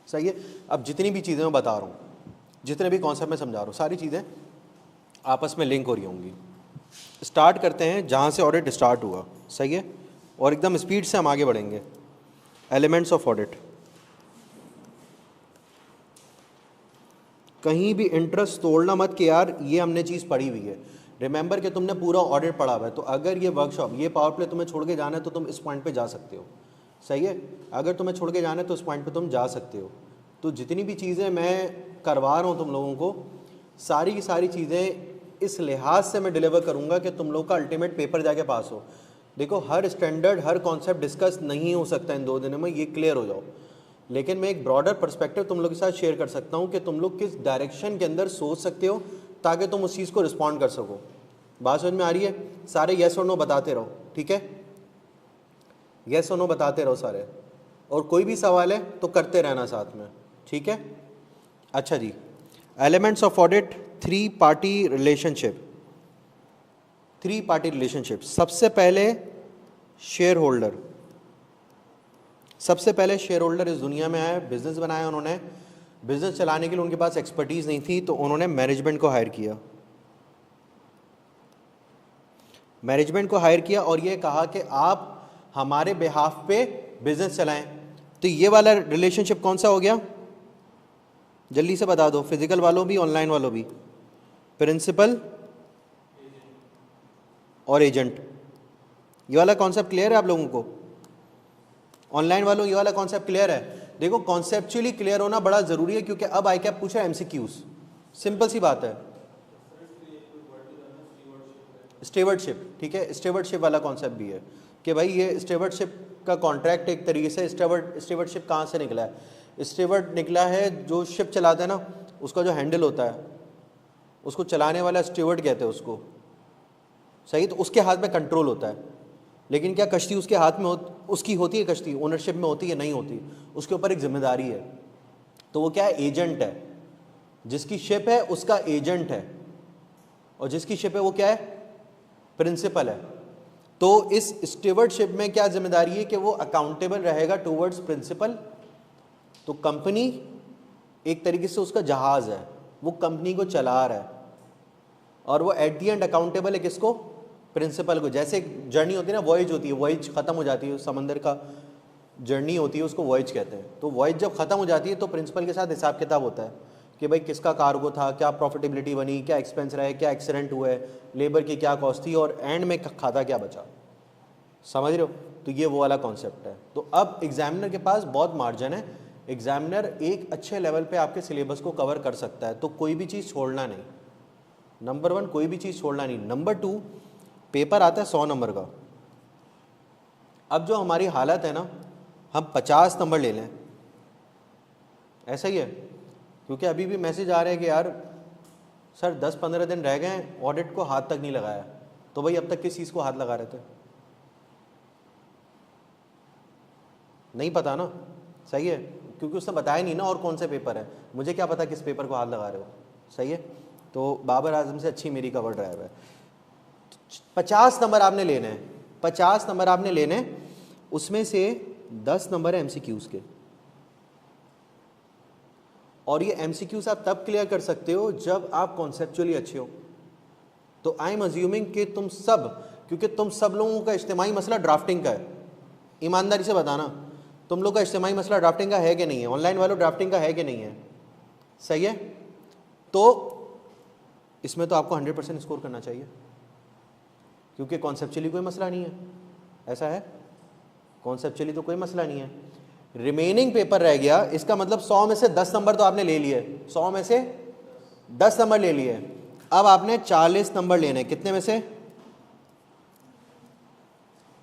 सही है। अब जितनी भी चीज़ें मैं बता रहा हूँ, जितने भी कॉन्सेप्ट मैं समझा रहा हूँ, सारी चीज़ें आपस में लिंक हो रही होंगी। स्टार्ट करते हैं जहाँ से ऑडिट स्टार्ट हुआ, सही है, और एकदम स्पीड से हम आगे बढ़ेंगे। एलिमेंट्स ऑफ ऑडिट, कहीं भी इंटरेस्ट तोड़ना मत कि यार ये हमने चीज़ पढ़ी हुई है। रिमेंबर कि तुमने पूरा ऑडिट पढ़ा हुआ है, तो अगर ये वर्कशॉप, ये पावर प्ले तुम्हें छोड़ के जाना है तो तुम इस पॉइंट पे जा सकते हो, सही है। अगर तुम्हें छोड़ के जाना है तो इस पॉइंट पे तुम जा सकते हो। तो जितनी भी चीज़ें मैं करवा रहा हूँ तुम लोगों को, सारी की सारी चीज़ें इस लिहाज से मैं डिलीवर करूँगा कि तुम लोग का अल्टीमेट पेपर जाके पास हो। देखो, हर स्टैंडर्ड, हर कॉन्सेप्ट डिस्कस नहीं हो सकता इन 2 दिनों में, ये क्लियर हो जाओ। लेकिन मैं एक ब्रॉडर पर्सपेक्टिव तुम लोग के साथ शेयर कर सकता हूँ कि तुम लोग किस डायरेक्शन के अंदर सोच सकते हो ताकि तुम उस चीज़ को रिस्पॉन्ड कर सको। बात समझ में आ रही है? सारे येस और नो बताते रहो, ठीक है? येस और नो बताते रहो सारे, और कोई भी सवाल है तो करते रहना साथ में, ठीक है? अच्छा जी, elements of audit, 3 party relationship. 3 party relationship, सबसे पहले शेयर होल्डर। सबसे पहले शेयर होल्डर इस दुनिया में आया, बिजनेस बनाया उन्होंने। बिजनेस चलाने के लिए उनके पास एक्सपर्टीज नहीं थी, तो उन्होंने मैनेजमेंट को हायर किया। मैनेजमेंट को हायर किया और ये कहा कि आप हमारे बिहाफ पे बिजनेस चलाएं। तो ये वाला रिलेशनशिप कौन सा हो गया? जल्दी से बता दो, फिजिकल वालों भी, ऑनलाइन वालों भी। प्रिंसिपल और एजेंट, ये वाला कॉन्सेप्ट क्लियर है आप लोगों को? ऑनलाइन वालों, ये वाला कॉन्सेप्ट क्लियर है? देखो, कॉन्सेप्चुअली क्लियर होना बड़ा जरूरी है, क्योंकि अब आई कैप पूछा एमसीक्यूज। सिंपल सी बात है, स्टेवर्डशिप, ठीक है। स्टेवर्डशिप वाला कॉन्सेप्ट भी है कि भाई ये स्टेवर्डशिप का कॉन्ट्रैक्ट एक तरीके से, स्टेवर्डशिप कहाँ से निकला है? स्टेवर्ड निकला है, जो शिप चलाता है ना, उसका जो हैंडल होता है उसको चलाने वाला स्टेवर्ड कहते हैं उसको, सही। तो उसके हाथ में कंट्रोल होता है, लेकिन क्या कश्ती उसके हाथ में उसकी होती है? कश्ती ओनरशिप में होती है? नहीं होती। उसके ऊपर एक जिम्मेदारी है, तो वो क्या है? एजेंट है। जिसकी शिप है उसका एजेंट है, और जिसकी शिप है वो क्या है? प्रिंसिपल है। तो इस स्टीवर्डशिप में क्या जिम्मेदारी है कि वो अकाउंटेबल रहेगा टूवर्ड्स प्रिंसिपल। तो कंपनी एक तरीके से उसका जहाज है, वो कंपनी को चला रहा है, और वो एट दी एंड अकाउंटेबल है किसको? प्रिंसिपल को। जैसे एक जर्नी होती है ना, वॉयज होती है, वॉयज खत्म हो जाती है, समंदर का जर्नी होती है, उसको वॉयज कहते हैं। तो वॉयज जब खत्म हो जाती है तो प्रिंसिपल के साथ हिसाब किताब होता है कि भाई किसका कार्गो था, क्या प्रॉफिटेबिलिटी बनी, क्या एक्सपेंस रहे, क्या एक्सीडेंट हुए, लेबर की क्या कॉस्ट थी, और एंड में खाता क्या बचा। समझ रहे हो? तो ये वो वाला कॉन्सेप्ट है। तो अब एग्जामिनर के पास बहुत मार्जिन है, एग्जामिनर एक अच्छे लेवल पे आपके सिलेबस को कवर कर सकता है, तो कोई भी चीज़ छोड़ना नहीं। नंबर 1, कोई भी चीज़ छोड़ना नहीं। नंबर 2, पेपर आता है 100 नंबर का। अब जो हमारी हालत है ना, हम 50 नंबर ले लें, ऐसा ही है। क्योंकि अभी भी मैसेज आ रहे हैं कि यार सर 10-15 दिन रह गए हैं, ऑडिट को हाथ तक नहीं लगाया। तो भाई अब तक किस चीज़ को हाथ लगा रहे थे? नहीं पता ना, सही है, क्योंकि उसने बताया नहीं ना और कौन से पेपर है। मुझे क्या पता किस पेपर को हाथ लगा रहे हो, सही है। तो बाबर आजम से अच्छी मेरी कवर ड्राइव है। 50 नंबर आपने लेने हैं, 50 नंबर आपने लेने हैं, उसमें से 10 नंबर है एमसीक्यूज के। और ये एमसीक्यूज आप तब क्लियर कर सकते हो जब आप कॉन्सेप्चुअली अच्छे हो। तो आई एम अज्यूमिंग कि तुम सब, क्योंकि तुम सब लोगों का इज्तिमाई मसला ड्राफ्टिंग का है, ईमानदारी से बताना तुम लोग का इज्तिमाई मसला ड्राफ्टिंग का है कि नहीं है? ऑनलाइन वालों ड्राफ्टिंग का है कि नहीं है? सही है। तो इसमें तो आपको 100% स्कोर करना चाहिए, क्योंकि कॉन्सेप्चुअली कोई मसला नहीं है। ऐसा है, कॉन्सेप्चुअली तो कोई मसला नहीं है। रिमेनिंग पेपर रह गया, इसका मतलब 100 में से 10 नंबर तो आपने ले लिए, 100 में से 10 नंबर ले लिए। अब आपने 40 नंबर लेने, कितने में से?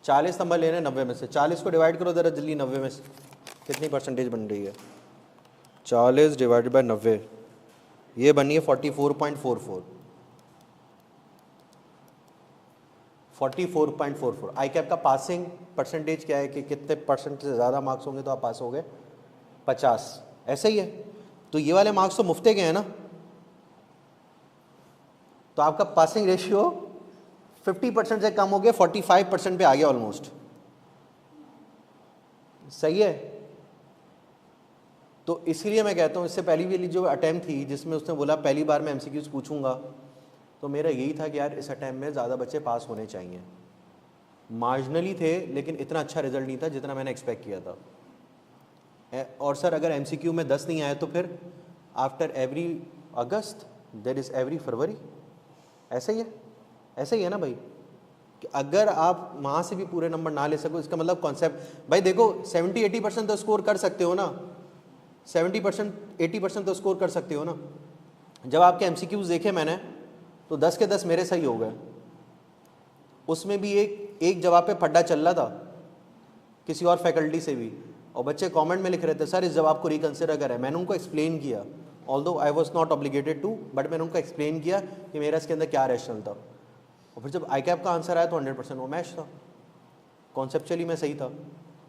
40 नंबर लेने 90 में से। 40 को डिवाइड करो ज़रा जल्दी 90 में से, कितनी परसेंटेज बन रही है? 40 डिवाइडेड बाय 90, ये बनी है 44.44। 44.44। आई कैप का पासिंग परसेंटेज क्या है कि कितने परसेंट से ज़्यादा मार्क्स होंगे तो आप पास हो गए? 50। ऐसा ही है। तो ये वाले मार्क्स तो मुफ्ते के हैं ना, तो आपका पासिंग रेशियो 50% से कम हो गया, 45% पे आ गया ऑलमोस्ट। सही है। तो इसलिए मैं कहता हूँ इससे पहली वाली जो अटैम्प्ट थी जिसमें उसने बोला पहली बार मैं एमसीक्यूज पूछूंगा, तो मेरा यही था कि यार इस अटैम्प्ट में ज़्यादा बच्चे पास होने चाहिए। मार्जिनली थे लेकिन इतना अच्छा रिजल्ट नहीं था जितना मैंने एक्सपेक्ट किया था। और सर अगर एमसीक्यू में 10 नहीं आए तो फिर after every August there is every February, ऐसा ही है, ऐसा ही है ना भाई, कि अगर आप वहाँ से भी पूरे नंबर ना ले सको इसका मतलब कॉन्सेप्ट, भाई देखो 70-80% तो स्कोर कर सकते हो ना, 70%-80% तो स्कोर कर सकते हो ना। जब आपके एमसीक्यूज देखे मैंने तो 10 के 10 मेरे सही हो गए, उसमें भी एक जवाब पे फड्डा चल रहा था किसी और फैकल्टी से भी, और बच्चे कमेंट में लिख रहे थे सर इस जवाब को रिकंसिडर करें। मैंने उनको एक्सप्लेन किया, although I was not obligated to, but मैंने उनको एक्सप्लेन किया कि मेरा इसके अंदर क्या रैशनल था। और फिर जब आई कैप का आंसर आया तो 100% वो मैच था, कॉन्सेप्चुअली मैं सही था।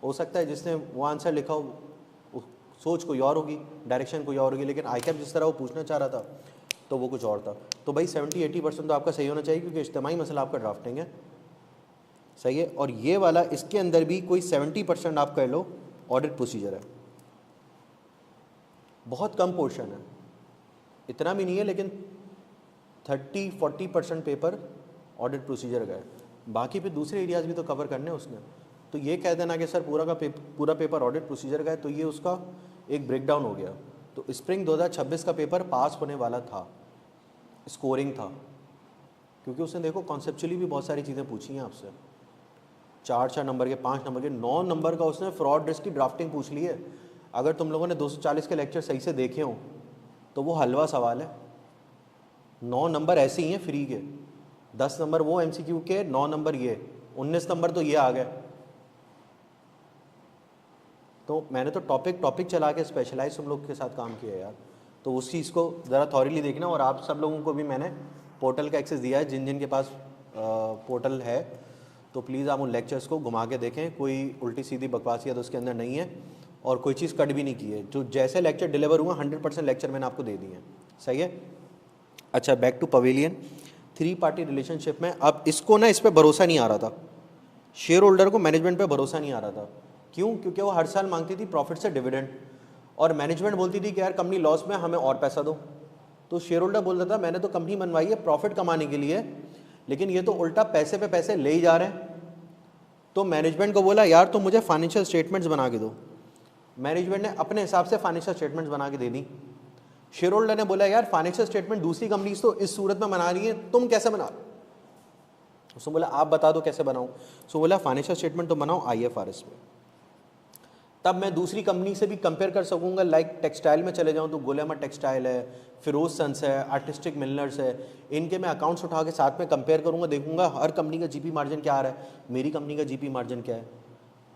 हो सकता है जिसने वो आंसर लिखा हो सोच कोई और होगी, डायरेक्शन कोई और होगी, लेकिन आई कैप जिस तरह वो पूछना चाह रहा था तो वो कुछ और था। तो भाई 70-80% तो आपका सही होना चाहिए क्योंकि इज्तिमाई मसला आपका ड्राफ्टिंग है, सही है। और ये वाला इसके अंदर भी कोई 70% आप कह लो ऑडिट प्रोसीजर है, बहुत कम पोर्शन है, इतना भी नहीं है, लेकिन 30-40% पेपर ऑडिट प्रोसीजर का है। बाकी पे दूसरे एरियाज भी तो कवर करने हैं उसने। तो ये कह देना कि सर पूरा पेपर ऑडिट प्रोसीजर का है, तो ये उसका एक ब्रेकडाउन हो गया। तो स्प्रिंग 2026 का पेपर पास होने वाला था, स्कोरिंग था, क्योंकि उसने देखो कॉन्सेप्चुअली भी बहुत सारी चीज़ें पूछी हैं आपसे, 4 नंबर के, 5 नंबर के, 9 नंबर का उसने फ्रॉड रिस्क की ड्राफ्टिंग पूछ ली है। अगर तुम लोगों ने 240 के लेक्चर सही से देखे हों तो वो हलवा सवाल है। 9 नंबर ऐसे ही हैं फ्री के, 10 नंबर वो एमसीक्यू के, 9 नंबर ये, 19 नंबर तो ये आ गए। तो मैंने तो टॉपिक चला के स्पेशलाइज तुम लोग के साथ काम किया यार, तो उस चीज़ को ज़रा थॉरली देखना। और आप सब लोगों को भी मैंने पोर्टल का एक्सेस दिया है, जिन जिन के पास पोर्टल है तो प्लीज़ आप उन लेक्चर्स को घुमा के देखें, कोई उल्टी सीधी बकवासियत उसके अंदर नहीं है और कोई चीज़ कट भी नहीं की है। जो जैसे लेक्चर डिलीवर हुआ 100% लेक्चर मैंने आपको दे दिए हैं, सही है। अच्छा, back to pavilion 3 party relationship में। अब इसको ना इस पर भरोसा नहीं आ रहा था, शेयर होल्डर को मैनेजमेंट पे भरोसा नहीं आ रहा था। क्यों? क्योंकि वो हर साल मांगती थी प्रॉफिट से डिविडेंड, और मैनेजमेंट बोलती थी कि यार कंपनी लॉस में, हमें और पैसा दो। तो शेयर होल्डर बोल रहा था मैंने तो कंपनी बनवाई है प्रॉफिट कमाने के लिए, लेकिन ये तो उल्टा पैसे पे पैसे ले ही जा रहे हैं। तो मैनेजमेंट को बोला यार तुम मुझे फाइनेंशियल स्टेटमेंट्स बना के दो। मैनेजमेंट ने अपने हिसाब से फाइनेंशियल स्टेटमेंट्स बना के दे दी। शेयर होल्डर ने बोला यार फाइनेंशियल स्टेटमेंट दूसरी कंपनीज तो इस सूरत में बना रही है, तुम कैसे बना? उसने बोला आप बता दो कैसे बनाऊं। सो बोला फाइनेंशियल स्टेटमेंट तो बनाओ IFRS में, तब मैं दूसरी कंपनी से भी कंपेयर कर सकूंगा। लाइक टेक्सटाइल में चले जाऊं तो गुलेमा टेक्सटाइल है, फिरोज सन्स है, आर्टिस्टिक मिलनर्स है, इनके मैं अकाउंट्स उठा के साथ में कंपेयर करूंगा, देखूंगा हर कंपनी का जीपी मार्जिन क्या आ रहा है, मेरी कंपनी का जीपी मार्जिन क्या है,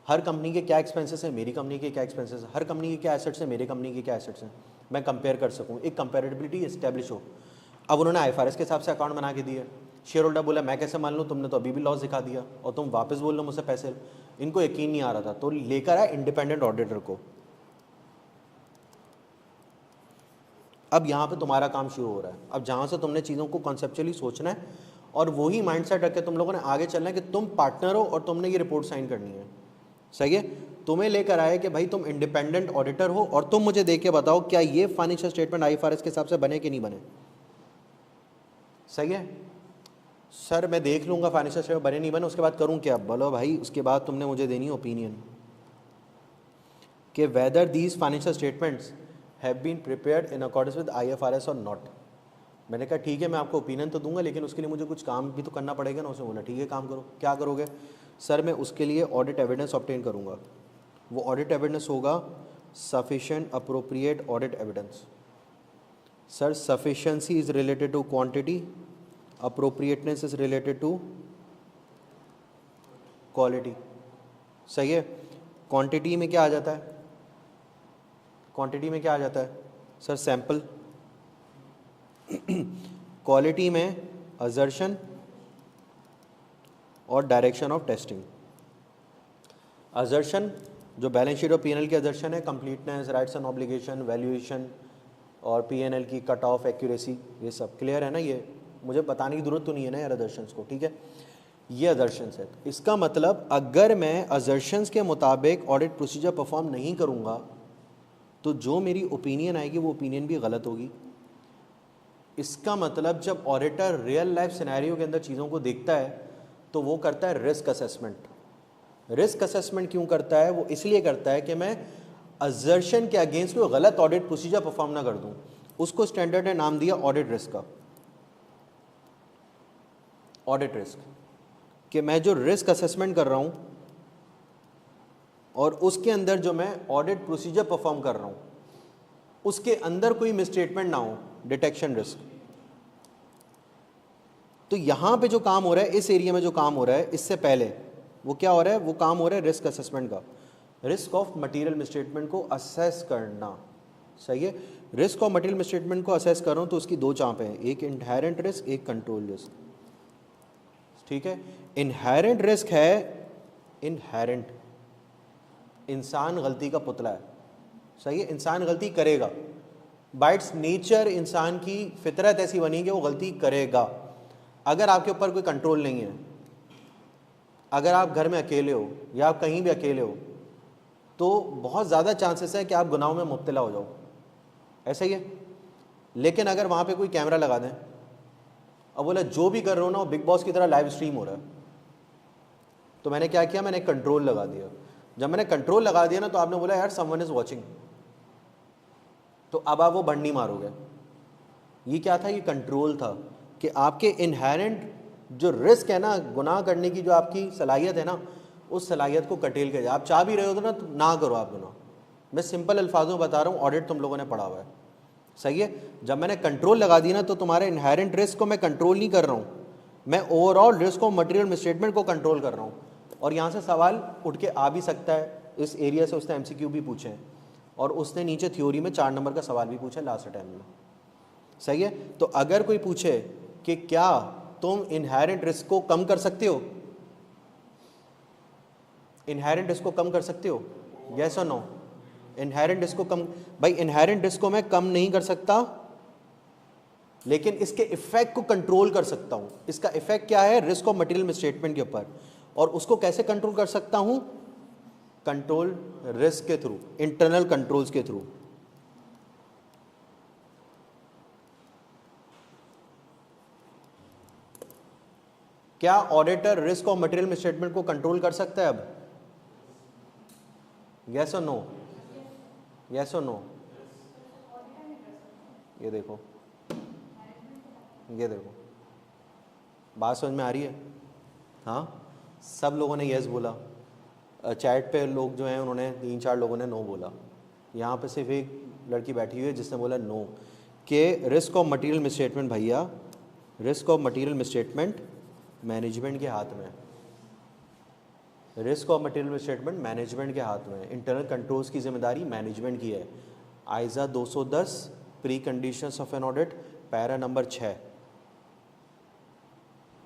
हर कंपनी के क्या एक्सपेंसेस है, मेरी कंपनी के क्या एक्सपेंसेस है, हर कंपनी के क्या एसेट्स है, मेरी कंपनी के क्या एसेट्स हैं, मैं कंपेयर कर सकूँ, एक कंपेरेबिलिटी इस्टेब्लिश हो। अब उन्होंने IFRS के हिसाब से अकाउंट बना के दिए। शेयर होल्डर बोला मैं कैसे मान लूँ, तुमने तो अभी भी लॉस दिखा दिया और तुम वापस बोल लो मुझसे पैसे। इनको यकीन नहीं आ रहा था, तो लेकर आया इंडिपेंडेंट ऑडिटर को। अब यहाँ पे तुम्हारा काम शुरू हो रहा है। अब जहाँ से तुमने चीज़ों को कॉन्सेप्चुअली सोचना है और वही माइंडसेट रख के तुम लोगों ने आगे चलना है कि तुम पार्टनर हो और तुमने ये रिपोर्ट साइन करनी है, सही है। तुम्हें लेकर आए कि भाई तुम इंडिपेंडेंट ऑडिटर हो और तुम मुझे देख के बताओ क्या ये फाइनेंशियल स्टेटमेंट IFRS के हिसाब से बने कि नहीं बने, सही है। सर मैं देख लूँगा फाइनेंशियल स्टेटमेंट बने नहीं बने, उसके बाद करूँ क्या? बोलो भाई उसके बाद तुमने मुझे देनी ओपिनियन कि whether these financial statements have been prepared in accordance with IFRS और नॉट। मैंने कहा ठीक है मैं आपको ओपिनियन तो दूंगा, लेकिन उसके लिए मुझे कुछ काम भी तो करना पड़ेगा ना। उसने बोला ठीक है काम करो। क्या करोगे? सर मैं उसके लिए ऑडिट एविडेंस ऑब्टेन करूँगा। वो ऑडिट एविडेंस होगा sufficient appropriate audit evidence. Sir sufficiency is related to quantity, appropriateness is related to quality, सही है। क्वांटिटी में क्या आ जाता है? क्वांटिटी में क्या आ जाता है सर? सैंपल। क्वालिटी में असर्शन और डायरेक्शन ऑफ टेस्टिंग। असर्शन जो बैलेंस शीट और P&L की असर्शन है, completeness, rights and obligation, valuation और P&L की कट ऑफ, एक्यूरेसी, ये सब क्लियर है ना। ये मुझे बताने की जरूरत तो नहीं है ना यार असर्शंस को, ठीक है। ये असर्शंस है। इसका मतलब अगर मैं असर्शंस के मुताबिक ऑडिट प्रोसीजर परफॉर्म नहीं करूंगा तो जो मेरी ओपिनियन आएगी वो ओपिनियन भी गलत होगी। इसका मतलब जब ऑडिटर रियल लाइफ सिनेरियो के अंदर चीज़ों को देखता है तो वो करता है रिस्क असेसमेंट। रिस्क असेसमेंट क्यों करता है? वो इसलिए करता है कि मैं असर्शन के अगेंस्ट कोई गलत ऑडिट प्रोसीजर परफॉर्म ना कर दूं। उसको स्टैंडर्ड ने नाम दिया ऑडिट रिस्क का। ऑडिट रिस्क कि मैं जो रिस्क असेसमेंट कर रहा हूं और उसके अंदर जो मैं ऑडिट प्रोसीजर परफॉर्म कर रहा हूं उसके अंदर कोई मिसस्टेटमेंट ना हो, डिटेक्शन रिस्क। तो यहां पे जो काम हो रहा है, इस एरिया में जो काम हो रहा है, इससे पहले वो क्या हो रहा है? वो काम हो रहा है रिस्क असेसमेंट का, रिस्क ऑफ मटेरियल मिसस्टेटमेंट को असेस करना। सही है, रिस्क ऑफ मटेरियल मिसस्टेटमेंट को असेस कर रहा हूं तो उसकी दो चांपे हैं, एक इनहेरेंट रिस्क, एक कंट्रोल रिस्क। ठीक है, इनहेरेंट रिस्क है, इनहेरेंट इंसान गलती का पुतला है। सही है, इंसान गलती करेगा, बाय इट्स नेचर इंसान की फितरत ऐसी बनी कि वो गलती करेगा। अगर आपके ऊपर कोई कंट्रोल नहीं है, अगर आप घर में अकेले हो या आप कहीं भी अकेले हो तो बहुत ज़्यादा चांसेस है कि आप गुनाहों में मुब्तला हो जाओ, ऐसा ही है। लेकिन अगर वहाँ पे कोई कैमरा लगा दें, अब बोला जो भी कर रहे हो ना वो बिग बॉस की तरह लाइव स्ट्रीम हो रहा है, तो मैंने क्या किया? मैंने कंट्रोल लगा दिया। जब मैंने कंट्रोल लगा दिया ना तो आपने बोला यार समवन इज़ वॉचिंग, तो अब आप वो बंडी मारोगे। ये क्या था? ये कंट्रोल था कि आपके इनहेरेंट जो रिस्क है ना, गुनाह करने की जो आपकी सलाहियत है ना, उस सलाहियत को कटेल के जाए। आप चाह भी रहे हो तो ना करो आप गुनाह। मैं सिंपल अल्फाजों में बता रहा हूँ, ऑडिट तुम लोगों ने पढ़ा हुआ है। सही है, जब मैंने कंट्रोल लगा दी ना तो तुम्हारे इनहेरेंट रिस्क को मैं कंट्रोल नहीं कर रहा हूँ, मैं overall risk of material misstatement को कंट्रोल कर रहा हूँ। और यहाँ से सवाल उठ के आ भी सकता है, इस एरिया से उसने MCQ भी पूछे हैं और उसने नीचे थ्योरी में 4 नंबर का सवाल भी पूछा लास्ट टाइम में। सही है, तो अगर कोई पूछे कि क्या तुम इनहेरेंट रिस्क को कम कर सकते हो, इनहेरेंट रिस्क को कम कर सकते हो, यस और नो? इनहेरेंट रिस्क को कम, भाई इनहेरेंट रिस्क को मैं कम नहीं कर सकता लेकिन इसके इफेक्ट को कंट्रोल कर सकता हूं। इसका इफेक्ट क्या है? रिस्क ऑफ मटेरियल मिसस्टेटमेंट के ऊपर। और उसको कैसे कंट्रोल कर सकता हूं? कंट्रोल रिस्क के थ्रू, इंटरनल कंट्रोल्स के थ्रू। क्या auditor risk of material misstatement को कंट्रोल कर सकता है अब? यस और नो? यस और नो? ये देखो, ये देखो, बात समझ में आ रही है? हाँ, सब लोगों ने यस बोला। चैट पे लोग जो हैं उन्होंने 3-4 लोगों ने नो बोला। यहाँ पे सिर्फ एक लड़की बैठी हुई है जिसने बोला नो, कि रिस्क ऑफ मटेरियल मिसस्टेटमेंट, भैया risk of material misstatement management के हाथ में है। Risk of material misstatement management के हाथ में है। इंटरनल कंट्रोल्स की जिम्मेदारी मैनेजमेंट की है। आइजा 210 pre conditions of an audit, para number 6,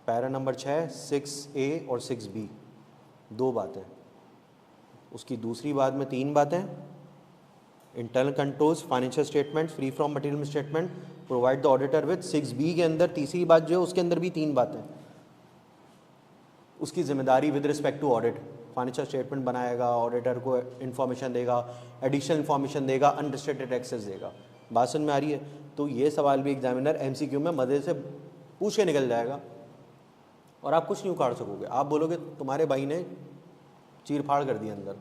para number 6 6A और 6B, 2 बातें। उसकी दूसरी बात में 3 बातें। Internal controls, financial statement free from material misstatement, provide the auditor with. 6B के अंदर तीसरी बात जो है उसके अंदर भी 3 बातें। उसकी जिम्मेदारी with respect to audit, financial statement बनाएगा, ऑडिटर को इन्फॉर्मेशन देगा, एडिशनल इन्फॉर्मेशन देगा, अनरिस्ट्रिक्टेड एक्सेस देगा। बात समझ में आ रही है? तो ये सवाल भी एग्जामिनर MCQ में मज़े से पूछ के निकल जाएगा और आप कुछ नहीं उखाड़ सकोगे। आप बोलोगे तुम्हारे भाई ने चीर फाड़ कर दिया अंदर।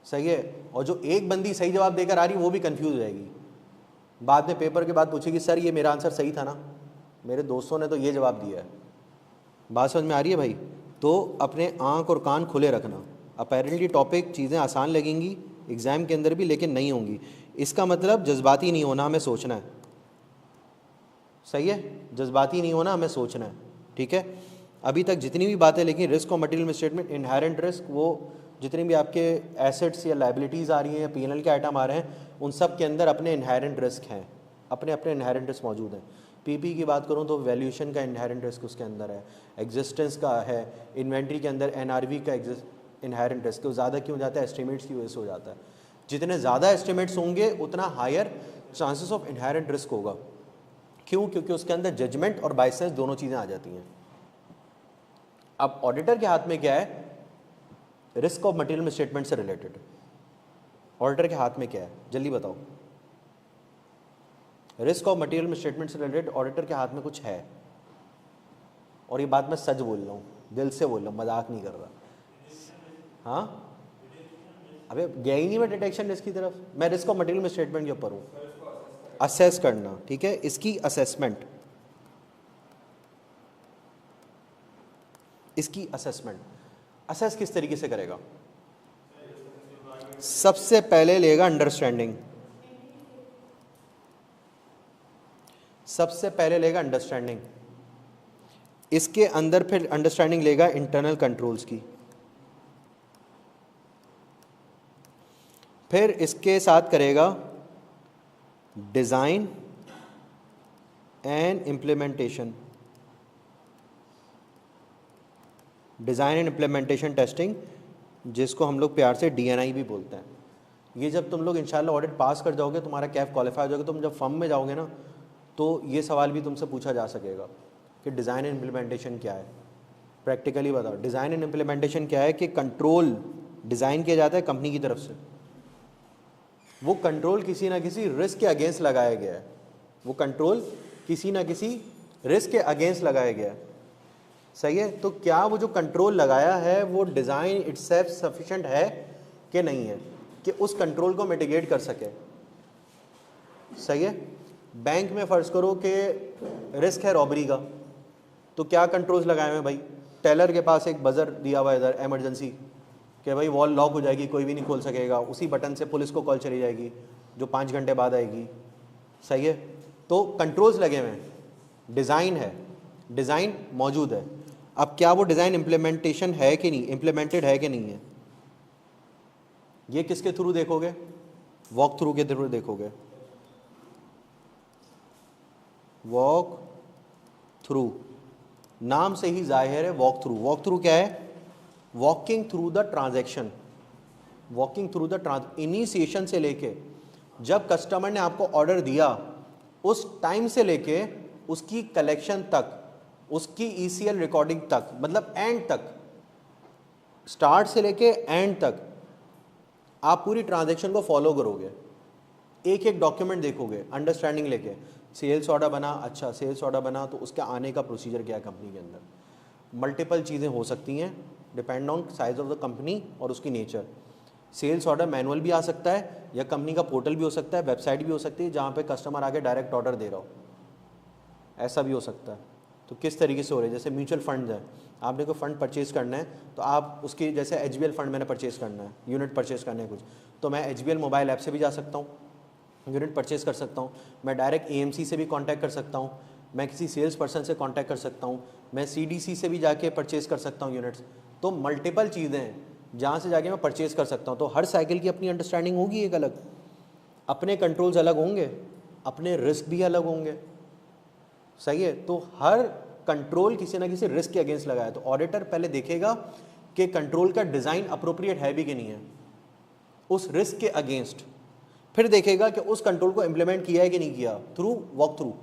सही है, और जो एक बंदी सही जवाब देकर आ रही है वो भी कंफ्यूज हो जाएगी। बाद में पेपर के बाद पूछेगी सर ये मेरा आंसर सही था ना, मेरे दोस्तों ने तो ये जवाब दिया है। बात समझ में आ रही है भाई? तो अपने आँख और कान खुले रखना। अपेरेंटली टॉपिक चीज़ें आसान लगेंगी एग्ज़ाम के अंदर भी, लेकिन नहीं होंगी। इसका मतलब जज्बाती नहीं होना, हमें सोचना है। सही है, जज्बाती नहीं होना, हमें सोचना है। ठीक है, अभी तक जितनी भी बातें लिखी, risk of material misstatement, inherent risk, वो जितनी भी आपके एसेट्स या लाइबिलिटीज़ आ रही हैं या PNL के आइटम आ रहे हैं, उन सब के अंदर अपने इनहेरेंट रिस्क हैं, अपने अपने इनहेरेंट रिस्क मौजूद हैं। PP की बात करूं तो वैल्यूएशन का इनहेरेंट रिस्क उसके अंदर है, एग्जिस्टेंस का है, इन्वेंट्री के अंदर NRV का इनहेरेंट रिस्क ज़्यादा क्यों जाता है? एस्टिमेट्स की वजह से हो जाता है। जितने ज़्यादा एस्टिमेट्स होंगे उतना higher chances of inherent risk होगा। क्यों? क्योंकि उसके अंदर जजमेंट और बायसेंस दोनों चीज़ें आ जाती हैं। अब ऑडिटर के हाथ में क्या है? रिस्क ऑफ मटेरियल मिसस्टेटमेंट से रिलेटेड। ऑडिटर के हाथ में क्या है, जल्दी बताओ। रिस्क ऑफ मटेरियल स्टेटमेंट से रिलेटेड ऑडिटर के हाथ में कुछ है, और ये बात मैं सच बोल रहा हूँ, दिल से बोल रहा हूँ, मजाक नहीं कर रहा। हाँ अबे गया ही नहीं मैं डिटेक्शन रिस्क की तरफ, मैं रिस्क ऑफ मटेरियल स्टेटमेंट के ऊपर हूँ। असेस करना, ठीक है, इसकी असेसमेंट, इसकी असेसमेंट। असेस किस तरीके से करेगा? सबसे पहले लेगा अंडरस्टैंडिंग, सबसे पहले लेगा अंडरस्टैंडिंग, इसके अंदर फिर अंडरस्टैंडिंग लेगा इंटरनल कंट्रोल्स की, फिर इसके साथ करेगा design and implementation, design and implementation testing, जिसको हम लोग प्यार से DNI भी बोलते हैं। ये जब तुम लोग इंशाल्लाह ऑडिट पास कर जाओगे, तुम्हारा कैफ क्वालिफाई हो जाएगा, तुम जब फर्म में जाओगे ना, तो ये सवाल भी तुमसे पूछा जा सकेगा कि डिज़ाइन एंड इम्प्लीमेंटेशन क्या है। प्रैक्टिकली बताओ, डिज़ाइन एंड इम्प्लीमेंटेशन क्या है? कि कंट्रोल डिज़ाइन किया जाता है कंपनी की तरफ से, वो कंट्रोल किसी ना किसी रिस्क के अगेंस्ट लगाया गया है, वो कंट्रोल किसी ना किसी रिस्क के अगेंस्ट लगाया गया है, सही है। तो क्या वो जो कंट्रोल लगाया है वो डिज़ाइन इटसेल्फ सफिशिएंट है कि नहीं है कि उस कंट्रोल को मिटिगेट कर सके, सही है। बैंक में फ़र्ज़ करो कि रिस्क है रॉबरी का, तो क्या कंट्रोल्स लगाए हुए हैं भाई? टेलर के पास एक बज़र दिया हुआ है इधर इमरजेंसी कि भाई वॉल लॉक हो जाएगी, कोई भी नहीं खोल सकेगा, उसी बटन से पुलिस को कॉल चली जाएगी जो 5 घंटे बाद आएगी, सही है। तो कंट्रोल्स लगे हुए हैं, डिज़ाइन है, डिज़ाइन मौजूद है। अब क्या वो डिज़ाइन इम्प्लीमेंटेशन है कि नहीं, इम्प्लीमेंटेड है कि नहीं है, ये किसके थ्रू देखोगे? वॉक थ्रू के थ्रू देखोगे, वॉक थ्रू, नाम से ही जाहिर है वॉक थ्रू। वॉक थ्रू क्या है? Walking through the transaction, walking through the initiation से लेके जब कस्टमर ने आपको ऑर्डर दिया उस टाइम से लेके उसकी कलेक्शन तक, उसकी ECL रिकॉर्डिंग तक, मतलब एंड तक, स्टार्ट से लेके एंड तक आप पूरी ट्रांजैक्शन को फॉलो करोगे, एक एक डॉक्यूमेंट देखोगे, अंडरस्टैंडिंग लेके। सेल्स ऑर्डर बना, अच्छा सेल्स ऑर्डर बना तो उसके आने का प्रोसीजर क्या है कंपनी के अंदर। मल्टीपल चीज़ें हो सकती हैं depend on size of the company और उसकी नेचर। सेल्स ऑर्डर मैनुअल भी आ सकता है, या कंपनी का पोर्टल भी हो सकता है, वेबसाइट भी हो सकती है जहाँ पे कस्टमर आके डायरेक्ट ऑर्डर दे रहा हो, ऐसा भी हो सकता है। तो किस तरीके से हो रहा है? जैसे म्यूचुअल फंड्स है, आपने कोई फंड परचेज़ करना है तो आप उसकी, जैसे HBL फंड मैंने परचेज़ करना है, यूनिट परचेज़ करने है कुछ, तो मैं HBL मोबाइल ऐप से भी जा सकता हूँ, यूनिट परचेज़ कर सकता हूँ, मैं डायरेक्ट AMC से भी कांटेक्ट कर सकता हूँ, मैं किसी सेल्स पर्सन से कांटेक्ट कर सकता हूँ, मैं CDC से भी जाके परचेज़ कर सकता हूँ यूनिट्स। तो मल्टीपल चीज़ें हैं जहाँ से जाके मैं परचेज़ कर सकता हूँ। तो हर साइकिल की अपनी अंडरस्टैंडिंग होगी एक अलग, अपने कंट्रोल्स अलग होंगे, अपने रिस्क भी अलग होंगे, सही है। तो हर कंट्रोल किसी ना किसी रिस्क के अगेंस्ट लगाया, तो ऑडिटर पहले देखेगा कि कंट्रोल का डिज़ाइन अप्रोप्रिएट है भी कि नहीं है उस रिस्क के अगेंस्ट, फिर देखेगा कि उस कंट्रोल को इम्प्लीमेंट किया है कि नहीं किया थ्रू वॉक थ्रू।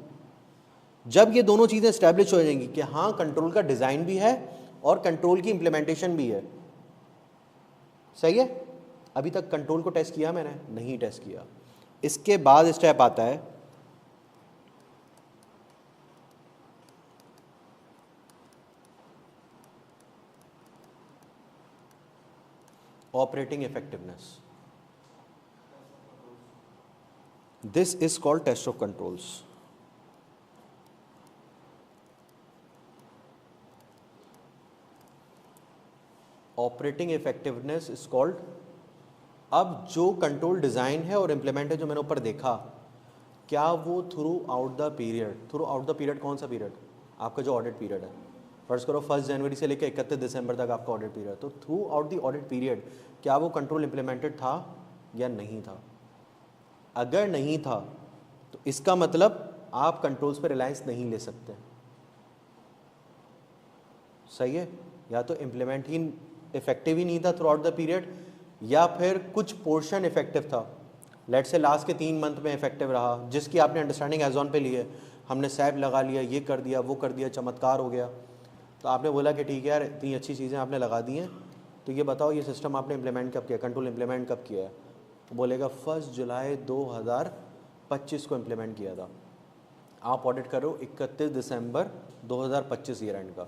जब ये दोनों चीज़ें स्टैब्लिश हो जाएंगी कि हाँ कंट्रोल का डिज़ाइन भी है और कंट्रोल की इम्प्लीमेंटेशन भी है, सही है। अभी तक कंट्रोल को टेस्ट किया मैंने? नहीं टेस्ट किया। इसके बाद स्टेप आता है operating effectiveness. This is called test of controls. Operating effectiveness is called, अब जो कंट्रोल डिज़ाइन है और इम्प्लीमेंट है जो मैंने ऊपर देखा, क्या वो through out the period, through out the period कौन सा पीरियड? आपका जो ऑडिट पीरियड है, फर्स्ट करो 1 जनवरी से लेकर 31 दिसंबर तक आपका ऑडिट पीरियड, तो through out the audit period क्या वो कंट्रोल इम्प्लीमेंटेड था या नहीं था? अगर नहीं था तो इसका मतलब आप कंट्रोल्स पर रिलायंस नहीं ले सकते, सही है। या तो इम्प्लीमेंट ही इफेक्टिव ही नहीं था थ्रू आउट द पीरियड, या फिर कुछ पोर्शन इफेक्टिव था, लेट से लास्ट के 3 मंथ में इफेक्टिव रहा, जिसकी आपने अंडरस्टैंडिंग एज ऑन पे ली है, हमने सैप लगा लिया, ये कर दिया, वो कर दिया, चमत्कार हो गया, तो आपने बोला कि ठीक है यार इतनी अच्छी चीज़ें आपने लगा दी हैं, तो ये बताओ ये सिस्टम आपने इम्प्लीमेंट कब किया, कंट्रोल इम्प्लीमेंट कब किया है? वो बोलेगा 1 जुलाई 2025 को इम्प्लीमेंट किया था, आप ऑडिट करो 31 दिसंबर 2025 ईयर एंड का,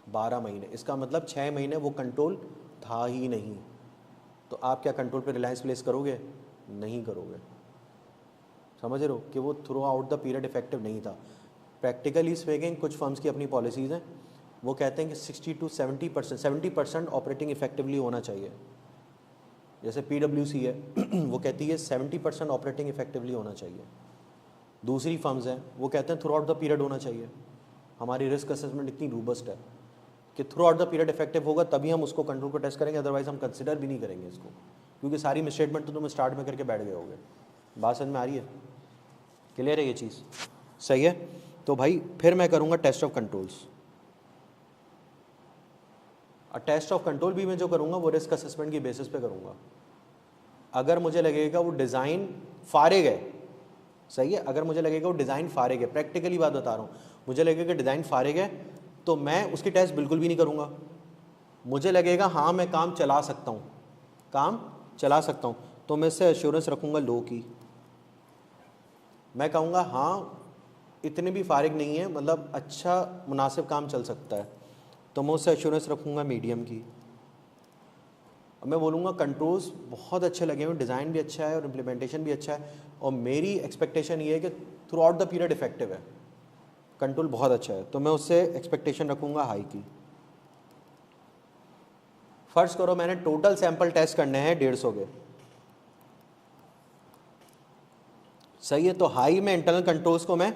12 महीने, इसका मतलब 6 महीने वो कंट्रोल था ही नहीं। तो आप क्या कंट्रोल पे रिलायंस प्लेस करोगे? नहीं करोगे। समझ रहे हो कि वो through out the period effective नहीं था। प्रैक्टिकली स्पीकिंग कुछ फर्म्स की अपनी पॉलिसीज़ हैं, वो कहते हैं कि 60 to 70% ऑपरेटिंग इफेक्टिवली होना चाहिए। जैसे PwC है वो कहती है 70% ऑपरेटिंग इफेक्टिवली होना चाहिए। दूसरी फर्म्स हैं वो कहते हैं थ्रू आउट द पीरियड होना चाहिए। हमारी रिस्क असेसमेंट इतनी रोबस्ट है कि through out the period effective होगा तभी हम उसको कंट्रोल को टेस्ट करेंगे, अदरवाइज हम कंसिडर भी नहीं करेंगे इसको, क्योंकि सारी मिसस्टेटमेंट तो तुम स्टार्ट में करके बैठ गए होगे। बात समझ में आ रही है? क्लियर है ये चीज़? सही है। तो भाई फिर मैं करूँगा टेस्ट ऑफ कंट्रोल्स। और टेस्ट ऑफ कंट्रोल भी मैं जो करूँगा वो रिस्क असेसमेंट की बेसिस पे करूँगा। अगर मुझे लगेगा वो डिज़ाइन फारिग है, सही है, अगर मुझे लगेगा वो डिज़ाइन फारिग है, प्रैक्टिकली बात बता रहा हूँ, मुझे लगेगा डिज़ाइन फारिग है तो मैं उसकी टेस्ट बिल्कुल भी नहीं करूँगा। मुझे लगेगा हाँ मैं काम चला सकता हूँ, काम चला सकता हूँ, तो मैं इससे एश्योरेंस रखूँगा लो की। मैं कहूँगा हाँ इतने भी फारिग नहीं है, मतलब अच्छा मुनासिब काम चल सकता है, तो मैं उससे एश्योरेंस रखूँगा मीडियम की। और मैं बोलूँगा कंट्रोल्स बहुत अच्छे लगे हुए, डिज़ाइन भी अच्छा है और इम्प्लीमेंटेशन भी अच्छा है, और मेरी एक्सपेक्टेशन ये है कि through out the period effective है, कंट्रोल बहुत अच्छा है, तो मैं उससे एक्सपेक्टेशन रखूँगा हाई की। फर्स्ट करो मैंने टोटल सैंपल टेस्ट करने हैं 150 के, सही है, तो हाई में इंटरनल कंट्रोल्स को मैं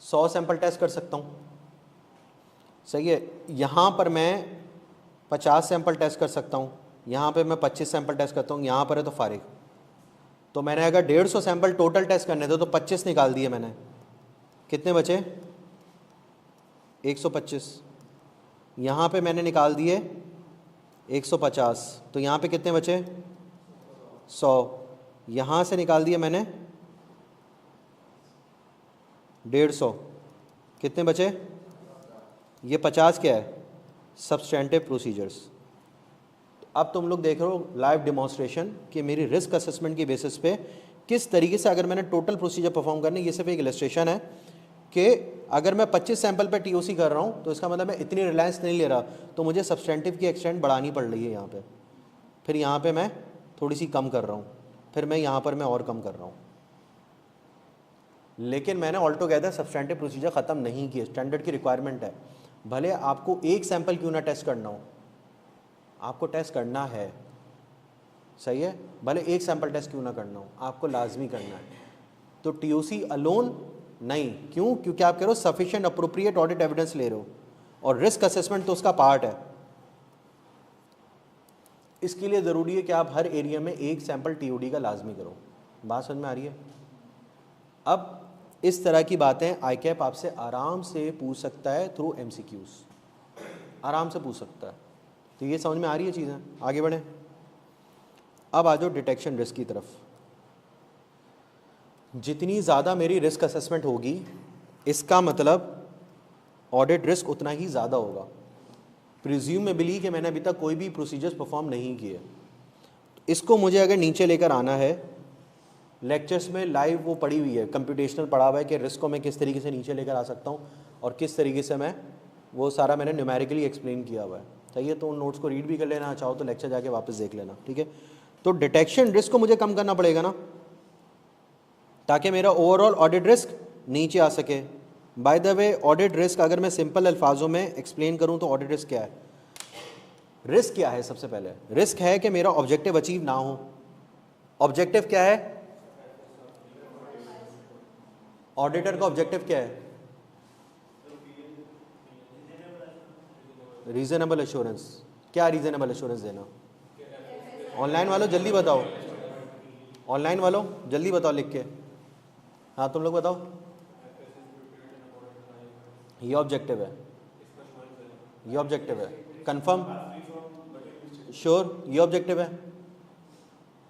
100 सैंपल टेस्ट कर सकता हूँ, सही है। यहाँ पर मैं 50 सैंपल टेस्ट कर सकता हूँ, यहाँ पे मैं 25 सैंपल टेस्ट करता हूँ, यहाँ पर है तो फारिग। तो मैंने अगर 150 सैंपल टोटल टेस्ट करने थे तो 25 निकाल दिए मैंने, कितने बचे? 125। यहाँ पे मैंने निकाल दिए 150, तो यहाँ पे कितने बचे? 100। यहाँ से निकाल दिया मैंने 150, कितने बचे? ये 50 क्या है? Substantive procedures. अब तुम लोग देख रहे हो लाइव डेमोन्स्ट्रेशन कि मेरी रिस्क असेसमेंट की बेसिस पे किस तरीके से अगर मैंने टोटल प्रोसीजर परफॉर्म करने, ये सिर्फ एक इलस्ट्रेशन है कि अगर मैं 25 सैंपल पे टीओसी कर रहा हूँ तो इसका मतलब मैं इतनी रिलायंस नहीं ले रहा, तो मुझे सब्सटेंटिव की एक्सटेंट बढ़ानी पड़ रही है यहाँ पे, फिर यहाँ पे मैं थोड़ी सी कम कर रहा हूँ, फिर मैं यहाँ पर मैं और कम कर रहा हूँ, लेकिन मैंने ऑल टुगेदर सब्सटेंटिव प्रोसीजर ख़त्म नहीं किए। स्टैंडर्ड की रिक्वायरमेंट है, भले आपको एक सैंपल क्यों ना टेस्ट करना हो, आपको टेस्ट करना है, सही है, भले एक सैंपल टेस्ट क्यों ना करना हो, आपको लाजमी करना है। तो टीओसी अलोन नहीं, क्यों? क्योंकि आप कह रहे हो सफिशिएंट अप्रोप्रिएट ऑडिट एविडेंस ले रहे हो, और रिस्क असेसमेंट तो उसका पार्ट है। इसके लिए ज़रूरी है कि आप हर एरिया में एक सैंपल टीओडी का लाजमी करो। बात समझ में आ रही है? अब इस तरह की बातें आईकैप आपसे आराम से पूछ सकता है थ्रू एमसीक्यूज, आराम से पूछ सकता है। तो ये समझ में आ रही है चीज़ें? आगे बढ़ें। अब आ जाओ डिटेक्शन रिस्क की तरफ। जितनी ज़्यादा मेरी रिस्क असेसमेंट होगी, इसका मतलब ऑडिट रिस्क उतना ही ज़्यादा होगा। प्रिज्यूमेबली कि मैंने अभी तक कोई भी प्रोसीजर्स परफॉर्म नहीं किए, इसको मुझे अगर नीचे लेकर आना है, लेक्चर्स में लाइव वो पड़ी हुई है, कंप्यूटेशनल पढ़ा हुआ है कि रिस्क को मैं किस तरीके से नीचे लेकर आ सकता हूँ और किस तरीके से मैं, वो सारा मैंने न्यूमेरिकली एक्सप्लेन किया हुआ है, सही है। तो उन नोट्स को रीड भी कर लेना, चाहो तो लेक्चर जाके वापस देख लेना, ठीक है। तो डिटेक्शन रिस्क को मुझे कम करना पड़ेगा ना, ताकि मेरा ओवरऑल ऑडिट रिस्क नीचे आ सके। By the way audit risk अगर मैं सिंपल अल्फाजों में एक्सप्लेन करूं तो ऑडिट रिस्क क्या है? रिस्क क्या है? सबसे पहले रिस्क है कि मेरा ऑब्जेक्टिव अचीव ना हो। ऑब्जेक्टिव क्या है? ऑडिटर का ऑब्जेक्टिव क्या है? Reasonable assurance. क्या रीजनेबल एश्योरेंस देना? ऑनलाइन वालों जल्दी बताओ, ऑनलाइन वालों जल्दी बताओ लिख के। हाँ तुम लोग बताओ। ये ऑब्जेक्टिव है, ये ऑब्जेक्टिव है, कंफर्म श्योर, ये ऑब्जेक्टिव है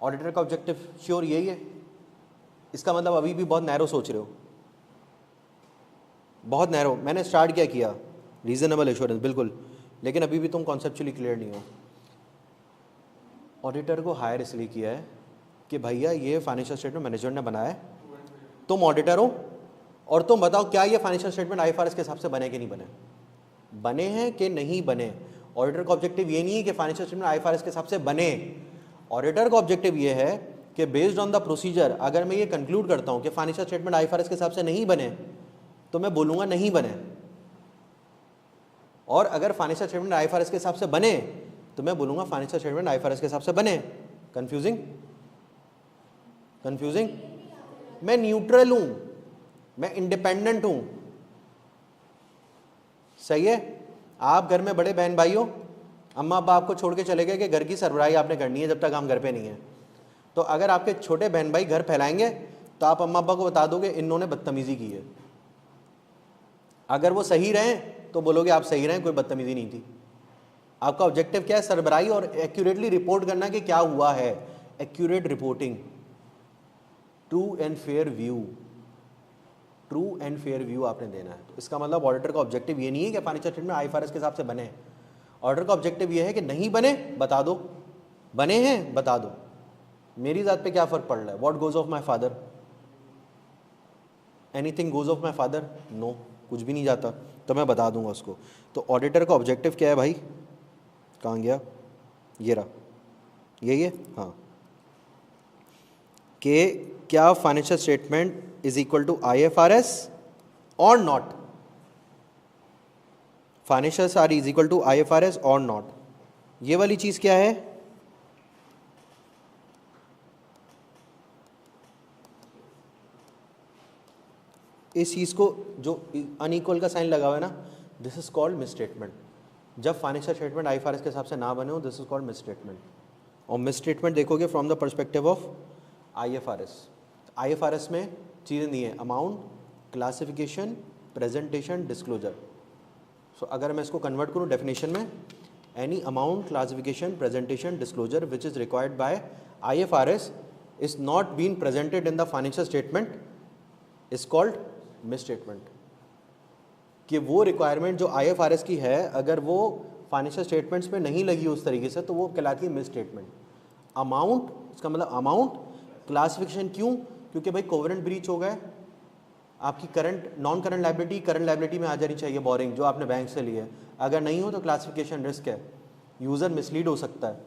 ऑडिटर का ऑब्जेक्टिव, श्योर यही है। इसका मतलब अभी भी बहुत नैरो सोच रहे हो, बहुत नैरो। मैंने स्टार्ट क्या किया? रीजनेबल एश्योरेंस, बिल्कुल, लेकिन अभी भी तुम कॉन्सेप्चुअली क्लियर नहीं हो। ऑडिटर को हायर इसलिए किया है कि भैया ये फाइनेंशियल स्टेटमेंट मैनेजमेंट ने बनाया है, तुम ऑडिटर हो और तुम बताओ क्या ये फाइनेंशियल स्टेटमेंट आईएफआरएस के हिसाब से बने कि नहीं बने, बने हैं कि नहीं बने। ऑडिटर का ऑब्जेक्टिव ये नहीं है कि फाइनेंशियल स्टेटमेंट आईएफआरएस के हिसाब से बने। ऑडिटर का ऑब्जेक्टिव ये है कि बेस्ड ऑन द प्रोसीजर अगर मैं ये कंक्लूड करता हूं कि फाइनेंशियल स्टेटमेंट आईएफआरएस के हिसाब से नहीं बने तो मैं बोलूंगा नहीं बने, और अगर फाइनेंशियल स्टेटमेंट आईएफआरएस के हिसाब से बने तो मैं बोलूंगा फाइनेंशियल स्टेटमेंट आईएफआरएस के हिसाब से बने। कंफ्यूजिंग? कंफ्यूजिंग? मैं न्यूट्रल हूं, मैं इंडिपेंडेंट हूं। सही है? आप घर में बड़े बहन भाई हो, अम्मा अब्बा आपको छोड़ के चले गए कि घर की सरबराही आपने करनी है जब तक हम घर पे नहीं है, तो अगर आपके छोटे बहन भाई घर फैलाएंगे तो आप अम्मा अब्बा को बता दोगे इन्होंने बदतमीजी की है। अगर वो सही रहें तो बोलोगे आप सही रहें, कोई बदतमीजी नहीं थी। आपका ऑब्जेक्टिव क्या है? सरबराही और एक्यूरेटली रिपोर्ट करना कि क्या हुआ है। Accurate reporting, true and fair view, true and fair view आपने देना है। तो इसका मतलब ऑडिटर का ऑब्जेक्टिव ये नहीं है कि फाइनेंशियल स्टेटमेंट आईएफआरएस के हिसाब से बने। ऑडिटर का ऑब्जेक्टिव ये है कि नहीं बने बता दो, बने हैं बता दो, मेरी जात पे क्या फर्क पड़ रहा है। What goes of my father? Anything goes of my father? No, कुछ भी नहीं जाता, तो मैं बता दूंगा उसको। तो ऑडिटर का ऑब्जेक्टिव क्या है भाई? कहाँ गया? ये रहा, यही है। हाँ, कि क्या financial statement is equal to IFRS और not. Financial are is equal to IFRS और नॉट। ये वाली चीज क्या है? इस चीज को जो अनइक्वल का साइन लगा हुआ है ना, दिस इज कॉल्ड मिसस्टेटमेंट। जब फाइनेंशियल स्टेटमेंट आईएफआरएस के हिसाब से ना बने हो, दिस इज कॉल्ड मिसस्टेटमेंट। और मिसस्टेटमेंट देखोगे from the perspective of IFRS. IFRS में चीज़ें दी हैं, amount, classification, presentation, disclosure. So अगर मैं इसको कन्वर्ट करूँ डेफिनेशन में, any amount, classification, presentation, disclosure which is required by IFRS is not been presented in the financial statement is called misstatement. कि वो रिक्वायरमेंट जो आईएफआरएस की है अगर वो फाइनेंशियल स्टेटमेंट्स में नहीं लगी उस तरीके से तो वो कहलाती है मिसस्टेटमेंट। अमाउंट, इसका मतलब अमाउंट, क्लासिफिकेशन क्यों? क्योंकि भाई कोवेनेंट ब्रीच हो गए, आपकी current non current liability current liability में आ जानी चाहिए, बोरिंग जो आपने बैंक से ली है। अगर नहीं हो तो क्लासिफिकेशन रिस्क है, यूज़र मिसलीड हो सकता है।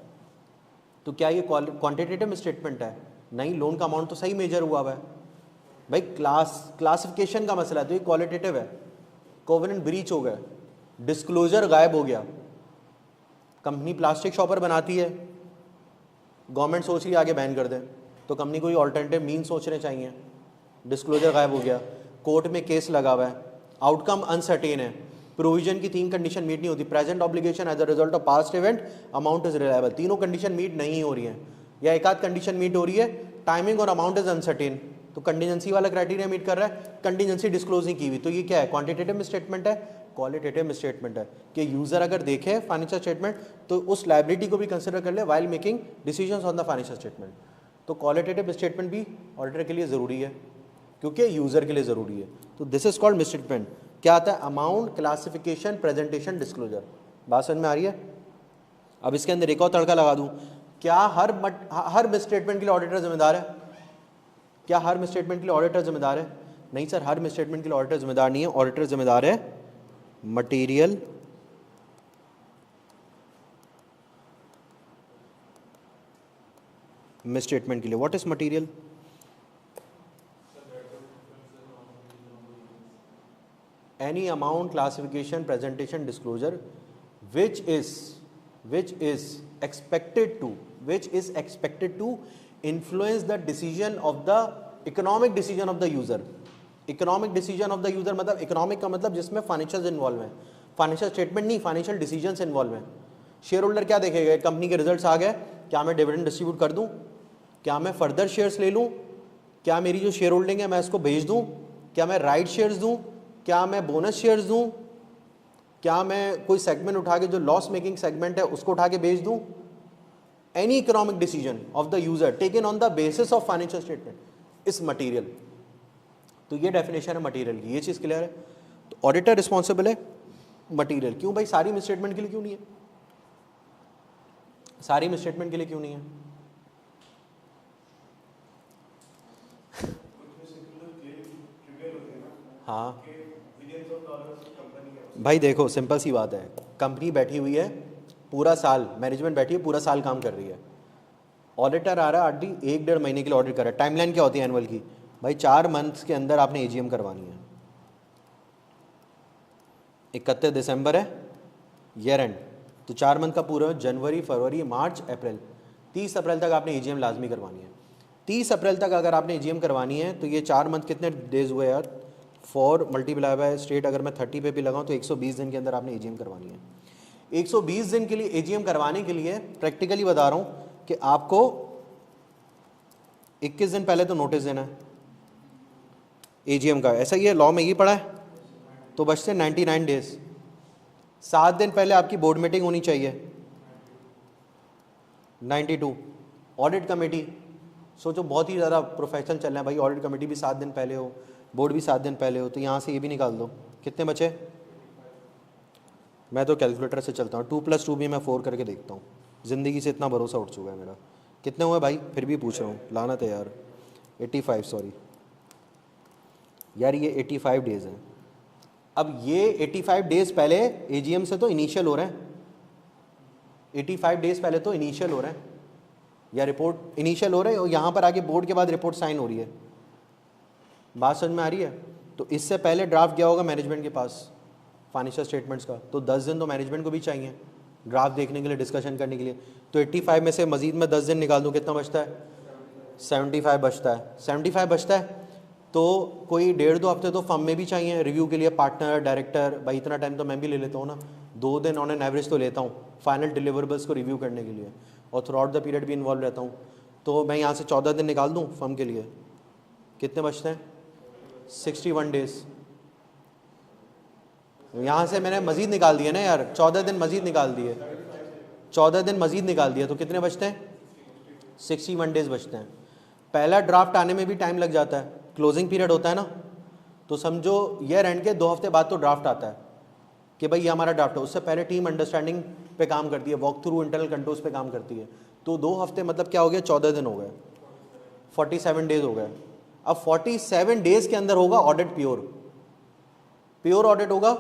तो क्या ये क्वांटिटेटिव स्टेटमेंट है? नहीं, लोन का अमाउंट तो सही मेजर हुआ है भाई। क्लासिफिकेशन का मसला है तो ये क्वालिटेटिव है। कोवेनेंट ब्रीच हो गए, डिस्क्लोजर गायब हो गया, कंपनी प्लास्टिक शॉपर बनाती है, गवर्नमेंट सोच रही है आगे बैन कर दे, तो कंपनी को ये ऑल्टरनेटिव मीन सोचने चाहिए। डिस्क्लोजर गायब हो गया, कोर्ट में केस लगा हुआ है, आउटकम अनसर्टेन है, प्रोविजन की 3 कंडीशन मीट नहीं होती, present obligation as a result of past event, amount is reliable, तीनों कंडीशन मीट नहीं हो रही है या एक आध कंडीशन मीट हो रही है, टाइमिंग और अमाउंट इज अनसर्टेन, तो कंटीजेंसी वाला क्राइटेरिया मीट कर रहा है, कंटीजेंसी डिस्क्लोज नहीं की हुई, तो ये क्या है? क्वांटिटेटिव स्टेटमेंट है, क्वालिटेटिव स्टेटमेंट है। कि यूजर अगर देखे फाइनेंशियल स्टेटमेंट तो उस लायबिलिटी को भी कंसिडर कर ले while making decisions on the financial statement. तो क्वालिटेटिव स्टेटमेंट भी ऑडिटर के लिए ज़रूरी है क्योंकि यूज़र के लिए ज़रूरी है। तो दिस इज कॉल्ड मिसस्टेटमेंट। क्या आता है? Amount, classification, presentation, disclosure. बात समझ में आ रही है? अब इसके अंदर एक और तड़का लगा दूं, क्या हर मिसस्टेटमेंट के लिए ऑडिटर जिम्मेदार है? क्या हर मिसस्टेटमेंट के लिए ऑडिटर जिम्मेदार है? नहीं सर, हर मिसस्टेटमेंट के लिए ऑडिटर जिम्मेदार नहीं है। ऑडिटर जिम्मेदार है मटेरियल मिसस्टेटमेंट के लिए। What is material? any amount, classification, presentation, disclosure which is expected to influence the decision of the economic decision of the user। Economic decision of the user मतलब economic का मतलब जिसमें financial involve है, financial statement नहीं, financial decisions involve हैं। Share holder क्या देखेगा? Company के रिजल्ट्स आ गए, क्या मैं डिविडेंड डिस्ट्रीब्यूट कर दूं, क्या मैं फर्दर शेयर्स ले लूं, क्या मेरी जो शेयर होल्डिंग है मैं इसको भेज दूं, क्या मैं राइट शेयर्स दूं, क्या मैं बोनस शेयर्स दूं, क्या मैं कोई सेगमेंट उठा के जो लॉस मेकिंग सेगमेंट है उसको उठा के बेच दूं। Any economic decision of the user taken on the basis of financial statement is material. तो ये डेफिनेशन है मटेरियल की, ये चीज क्लियर है। तो ऑडिटर रिस्पॉन्सिबल है मटेरियल। क्यों भाई? सारी मिसस्टेटमेंट के लिए क्यों नहीं है? सारी मिसस्टेटमेंट के लिए क्यों नहीं है? हाँ भाई देखो सिंपल सी बात है, कंपनी बैठी हुई है पूरा साल, मैनेजमेंट बैठी है पूरा साल काम कर रही है, ऑडिटर आ रहा है आरडी 1-1.5 महीने के लिए ऑडिट कर रहा है। टाइमलाइन क्या होती है एनुअल की भाई, 4 मंथ्स के अंदर आपने एजीएम करवानी है। 31 दिसंबर है ईयर एंड, तो 4 मंथ का पूरा जनवरी फरवरी मार्च अप्रैल, 30 अप्रैल तक आपने एजीएम लाजमी करवानी है। 30 अप्रैल तक अगर आपने एजीएम करवानी है तो ये 4 मंथ कितने डेज हुए यार, 4 मल्टीप्लाई बाय स्टेट, अगर मैं 30 पे भी लगाऊं तो 120 दिन के अंदर आपने एजीएम करवानी है। 120 दिन के लिए एजीएम करवाने के लिए प्रैक्टिकली बता रहा हूं कि आपको 21 दिन पहले तो नोटिस देना है एजीएम का, ऐसा ही है लॉ में ये पड़ा है, तो बचते 99 डेज। 7 दिन पहले आपकी बोर्ड मीटिंग होनी चाहिए, 92। ऑडिट कमेटी सोचो बहुत ही ज़्यादा प्रोफेशनल चल रहे हैं भाई, ऑडिट कमेटी भी 7 दिन पहले हो, बोर्ड भी 7 दिन पहले हो, तो यहाँ से ये भी निकाल दो, कितने बचे। मैं तो कैलकुलेटर से चलता हूँ, 2 + 2 भी मैं 4 करके देखता हूँ, ज़िंदगी से इतना भरोसा उठ चुका है मेरा। कितने हुए भाई, फिर भी पूछ रहा हूँ, लानत है यार, 85 सॉरी यार, ये 85 डेज़ हैं। अब ये 85 डेज़ पहले एजीएम से तो इनिशियल हो रहे हैं, 85 डेज़ पहले तो इनिशियल हो रहे हैं, या रिपोर्ट इनिशियल हो रहे हैं और यहाँ पर आके बोर्ड के बाद रिपोर्ट साइन हो रही है। बात समझ में आ रही है। तो इससे पहले ड्राफ्ट गया होगा मैनेजमेंट के पास फाइनेंशियल स्टेटमेंट्स का, तो 10 दिन तो मैनेजमेंट को भी चाहिए ड्राफ्ट देखने के लिए, डिस्कशन करने के लिए। तो 85 में से मजीद में 10 दिन निकाल दूँ, कितना बचता है, 75 बचता है। 75 बचता है तो कोई 1.5-2 हफ्ते तो फर्म में भी चाहिए रिव्यू के लिए, पार्टनर डायरेक्टर, भाई इतना टाइम तो मैं भी ले लेता हूँ ना, 2 दिन ऑन एन एवरेज तो लेता हूँ फाइनल डिलीवरेबल्स को रिव्यू करने के लिए, और थ्रू आउट द पीरियड भी इन्वॉल्व रहता हूँ। तो मैं यहाँ से 14 दिन निकाल दूँ फर्म के लिए, कितने बचते हैं, 61 डेज़। यहाँ से मैंने मज़ीद निकाल दिया ना यार, 14 दिन मज़ीद निकाल दिए, 14 दिन मज़ीद निकाल दिया, तो कितने बचते हैं, 61 डेज़ बचते हैं। पहला ड्राफ्ट आने में भी टाइम लग जाता है, क्लोजिंग पीरियड होता है ना, तो समझो ईयर एंड के 2 हफ्ते बाद तो ड्राफ्ट आता है कि भाई ये हमारा ड्राफ्ट है। उससे पहले टीम अंडरस्टैंडिंग पे काम करती है, वॉक थ्रू इंटरनल कंट्रोल्स पे काम करती है। तो 2 हफ्ते मतलब क्या हो गया, 14 दिन हो गए, 47 डेज़ हो गए। अब 47 डेज़ के अंदर होगा ऑडिट, प्योर ऑडिट होगा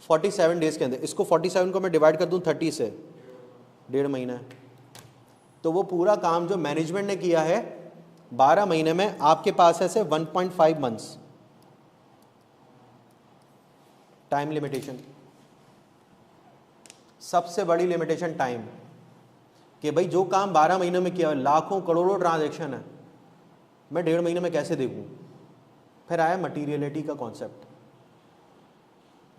47 डेज़ के अंदर। इसको 47 को मैं डिवाइड कर दूं 30 से, 1.5 महीना है, तो वो पूरा काम जो मैनेजमेंट ने किया है 12 महीने में, आपके पास है से 1.5 मंथ्स टाइम लिमिटेशन। सबसे बड़ी लिमिटेशन टाइम, कि भाई जो काम 12 महीनों में किया, लाखों करोड़ों ट्रांजैक्शन है, मैं 1.5 महीने में कैसे देखूं। फिर आया मटीरियलिटी का कॉन्सेप्ट,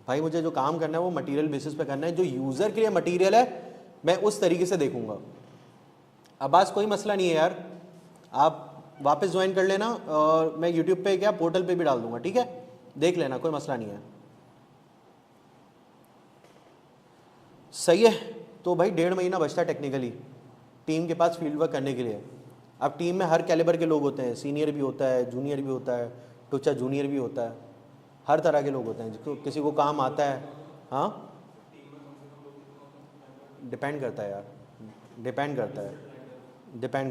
भाई मुझे जो काम करना है वो मटीरियल बेसिस पे करना है, जो यूज़र के लिए मटीरियल है मैं उस तरीके से देखूंगा। अब बस कोई मसला नहीं है यार, आप वापस ज्वाइन कर लेना, और मैं यूट्यूब पे क्या पोर्टल पे भी डाल दूंगा, ठीक है, देख लेना, कोई मसला नहीं है। सही है। तो भाई 1.5 महीना बचता है टेक्निकली टीम के पास फील्ड वर्क करने के लिए। अब टीम में हर कैलिबर के लोग होते हैं, सीनियर भी होता है, जूनियर भी होता है, टुच्चा जूनियर भी होता है, हर तरह के लोग होते हैं, जिसको किसी को काम आता है। हाँ डिपेंड करता है यार, डिपेंड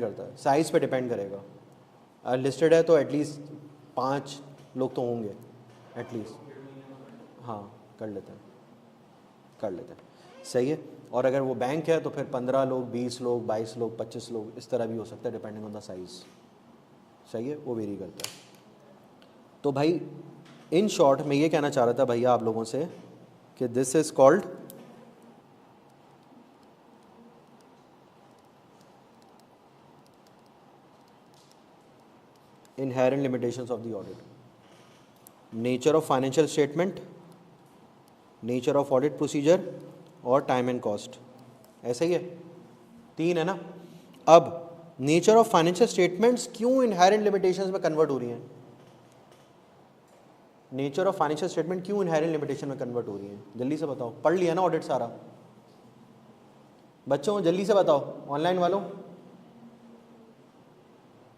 करता है साइज़ पे डिपेंड करेगा। लिस्टेड है तो एटलीस्ट 5 लोग तो होंगे एटलीस्ट। हाँ कर लेते हैं, सही है। और अगर वो बैंक है तो फिर 15 लोग, 20 लोग, 22 लोग, 25 लोग, इस तरह भी हो सकता है डिपेंडिंग ऑन द साइज़। सही है, वो वेरी करता है। तो भाई इन शॉर्ट मैं ये कहना चाह रहा था भैया आप लोगों से कि this is called inherent limitations of the audit, nature of financial statement, nature of audit procedure और time and cost। ऐसा ही है, 3 है ना। अब नेचर ऑफ फाइनेंशियल स्टेटमेंट्स क्यों इनहेरेंट लिमिटेशंस में कन्वर्ट हो रही हैं, नेचर ऑफ फाइनेंशियल स्टेटमेंट क्यों इनहेरेंट लिमिटेशन में कन्वर्ट हो रही है, जल्दी से बताओ। पढ़ लिया ना ऑडिट सारा, बच्चों जल्दी से बताओ, ऑनलाइन वालों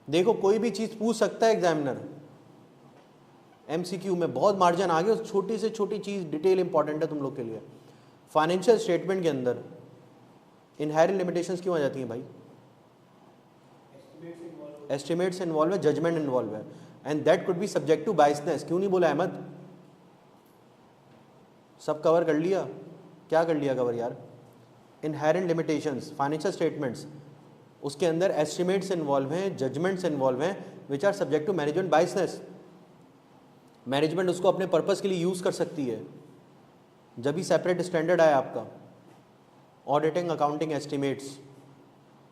देखो कोई भी चीज़ पूछ सकता है एग्जामिनर, एमसीक्यू में बहुत मार्जिन आ गया, छोटी से छोटी चीज़ डिटेल इंपॉर्टेंट है तुम लोग के लिए। फाइनेंशियल स्टेटमेंट के अंदर इनहेरेंट लिमिटेशंस क्यों आ जाती हैं भाई, एस्टिमेट्स इन्वॉल्व है, जजमेंट इन्वॉल्व है, and that could be subject to biasness. क्यों नहीं बोला अहमद, सब कवर कर लिया? क्या कर लिया कवर यार? इनहेरेंट लिमिटेशंस, फाइनेंशियल स्टेटमेंट्स, उसके अंदर एस्टिमेट्स इन्वॉल्व हैं, जजमेंट्स इन्वॉल्व हैं, which are subject to management biasness. Management उसको अपने पर्पस के लिए यूज़ कर सकती है। जब भी सेपरेट स्टैंडर्ड आया आपका ऑडिटिंग, अकाउंटिंग, एस्टिमेट्स,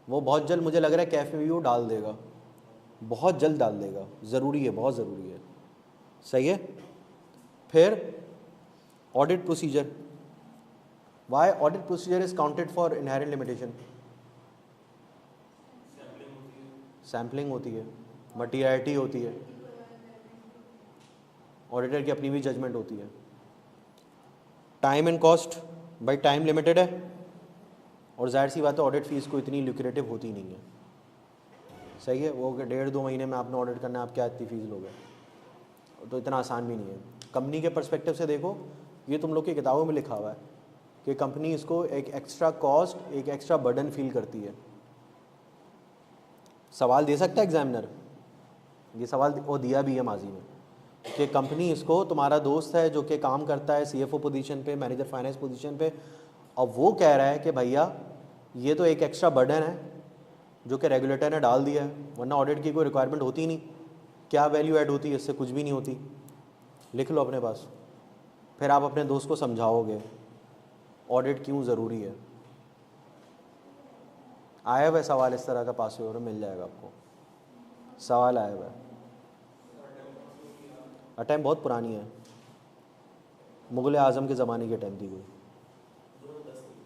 वो बहुत जल्द मुझे लग रहा है कैफे में भी वो डाल देगा, बहुत जल्द डाल देगा, ज़रूरी है, बहुत ज़रूरी है। सही है। फिर audit procedure, why audit procedure is counted for inherent limitation? Sampling होती है, मटीरियलिटी होती है, ऑडिटर की अपनी भी जजमेंट होती है। टाइम एंड कॉस्ट, भाई टाइम लिमिटेड है और जाहिर सी बात है ऑडिट फीस को इतनी ल्यूक्रेटिव होती नहीं है। सही है। वो 1.5-2 महीने में आपने ऑडिट करना है, आप क्या इतनी फीस लोगे? तो इतना आसान भी नहीं है। कंपनी के पर्सपेक्टिव से देखो, ये तुम लोग की किताबों में लिखा हुआ है कि कंपनी इसको एक एक्स्ट्रा कॉस्ट, एक एक्स्ट्रा बर्डन फील करती है। सवाल दे सकता है एग्जामिनर, ये सवाल वो दिया भी है माजी में कि कंपनी इसको, तुम्हारा दोस्त है जो कि काम करता है सीएफओ पोजीशन पे, मैनेजर फाइनेंस पोजीशन पे, और वो कह रहा है कि भैया ये तो एक एक्स्ट्रा बर्डन है जो कि रेगुलेटर ने डाल दिया है, वरना ऑडिट की कोई रिक्वायरमेंट होती ही नहीं। क्या वैल्यू ऐड होती है इससे? कुछ भी नहीं होती। लिख लो अपने पास, फिर आप अपने दोस्त को समझाओगे ऑडिट क्यों ज़रूरी है। आया हुआ सवाल इस तरह का पास पेपर में मिल जाएगा आपको, सवाल आया हुआ है। अटैम्प बहुत पुरानी है, मुग़ल आज़म के ज़माने की अटैम्प थी कोई।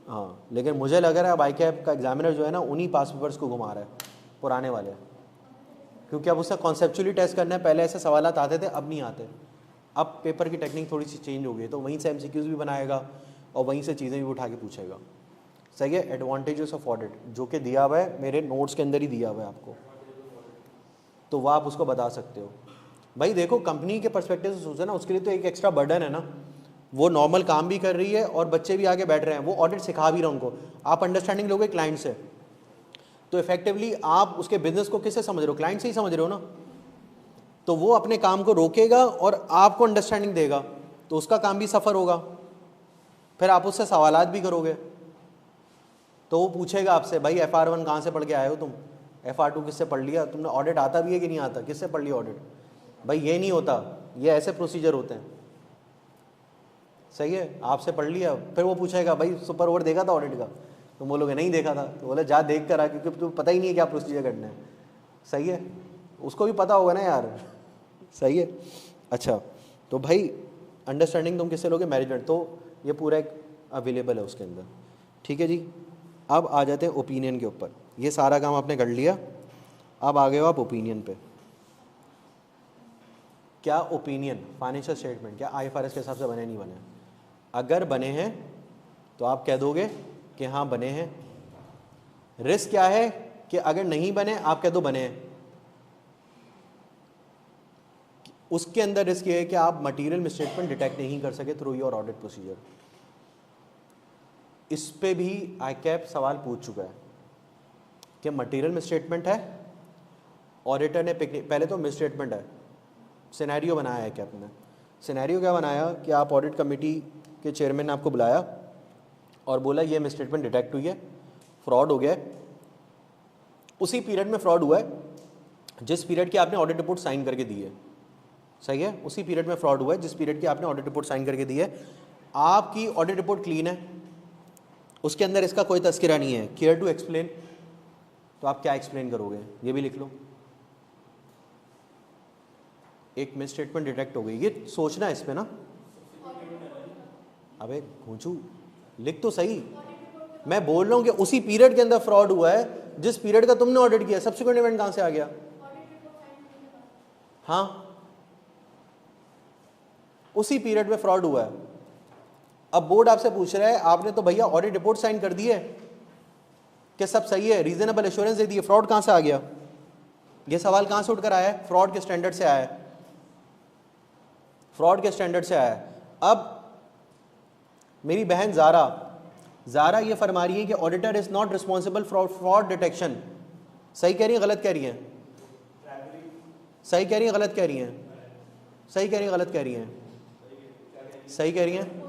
हाँ, लेकिन मुझे लग रहा है अब ICAP का एग्जामिनर जो है ना उन्हीं पास पेपर्स को घुमा रहा है, पुराने वाले, क्योंकि अब उसका कॉन्सेप्चुअली टेस्ट करना है। पहले ऐसे सवाल आते थे, अब नहीं आते। अब पेपर की टेक्निक थोड़ी सी चेंज हो गई है, तो वहीं से MCQs भी बनाएगा और वहीं से चीज़ें भी उठा के पूछेगा। सही है। एडवांटेजेस ऑफ ऑडिट जो कि दिया हुआ है, मेरे नोट्स के अंदर ही दिया हुआ है आपको, तो वह आप उसको बता सकते हो। भाई देखो, कंपनी के पर्सपेक्टिव से सोचो ना, उसके लिए तो एक एक्स्ट्रा बर्डन है ना। वो नॉर्मल काम भी कर रही है और बच्चे भी आगे बैठ रहे हैं, वो ऑडिट सिखा भी रहा है उनको। आप अंडरस्टैंडिंग लोगे क्लाइंट से, तो इफेक्टिवली आप उसके बिजनेस को किससे समझ रहे हो? क्लाइंट से ही समझ रहे हो ना। तो वो अपने काम को रोकेगा और आपको अंडरस्टैंडिंग देगा, तो उसका काम भी सफ़र होगा। फिर आप उससे सवालात भी करोगे, तो वो पूछेगा आपसे, भाई FR1 कहाँ से पढ़ के आए हो तुम? FR2 किससे पढ़ लिया तुमने? ऑडिट आता भी है कि नहीं आता? किससे पढ़ लिया ऑडिट? भाई ये नहीं होता, ये ऐसे प्रोसीजर होते हैं। सही है, आपसे पढ़ लिया। फिर वो पूछेगा, भाई सुपर ओवर देखा था ऑडिट का? तुम बोलोगे नहीं देखा था, तो बोले जा देख कर आ, क्योंकि तुम्हें पता ही नहीं है क्या प्रोसीजर करना है। सही है, उसको भी पता होगा ना यार। सही है। अच्छा, तो भाई अंडरस्टैंडिंग तुम किससे लोगे? मैनेजमेंट। तो ये पूरा एक अवेलेबल है उसके अंदर। ठीक है जी। अब आ जाते हैं ओपिनियन के ऊपर। ये सारा काम आपने कर लिया, अब आ गए हो आप ओपिनियन पे। क्या ओपिनियन, फाइनेंशियल स्टेटमेंट क्या IFRS के हिसाब से बने नहीं बने? अगर बने हैं तो आप कह दोगे कि हाँ बने हैं। रिस्क क्या है कि अगर नहीं बने आप कह दो बने हैं। उसके अंदर रिस्क ये है कि आप मटेरियल मिसस्टेटमेंट डिटेक्ट नहीं कर सके थ्रू योर ऑडिट प्रोसीजर। इस पे भी ICAP सवाल पूछ चुका है कि मटेरियल मिसस्टेटमेंट है, ऑडिटर ने पहले तो मिसस्टेटमेंट है, सिनेरियो बनाया है ICAP ने। सिनेरियो क्या बनाया कि आप ऑडिट कमेटी के चेयरमैन ने आपको बुलाया और बोला ये मिसस्टेटमेंट डिटेक्ट हुई है, फ्रॉड हो गया है। उसी पीरियड में फ्रॉड हुआ है जिस पीरियड की आपने ऑडिट रिपोर्ट साइन करके दी है। सही है, उसी पीरियड में फ्रॉड हुआ है जिस पीरियड की आपने ऑडिट रिपोर्ट साइन करके दी है। आपकी ऑडिट रिपोर्ट क्लीन है, उसके अंदर इसका कोई तस्करा नहीं है। केयर टू एक्सप्लेन, तो आप क्या एक्सप्लेन करोगे? ये भी लिख लो। एक मिस स्टेटमेंट डिटेक्ट हो गई, ये सोचना है इस पे ना। अबे घूंचू, लिख तो सही। मैं बोल रहा हूँ कि उसी पीरियड के अंदर फ्रॉड हुआ है जिस पीरियड का तुमने ऑडिट किया। सब्सिक्वेंट इवेंट कहां से आ गया? हाँ, उसी पीरियड में फ्रॉड हुआ है। अब बोर्ड आपसे पूछ रहा है, आपने तो भैया ऑडिट रिपोर्ट साइन कर दी है कि सब सही है, रीजनेबल एश्योरेंस दे दी है, फ्रॉड कहां से आ गया? ये सवाल कहां से उठकर आया है? फ्रॉड के स्टैंडर्ड से आया है, फ्रॉड के स्टैंडर्ड से आया है। अब मेरी बहन ज़ारा ये फरमा रही है कि auditor is not responsible for fraud detection. सही कह रही है गलत कह रही है? सही कह रही है गलत कह रही है? सही कह रही है गलत कह रही है? सही कह रही है।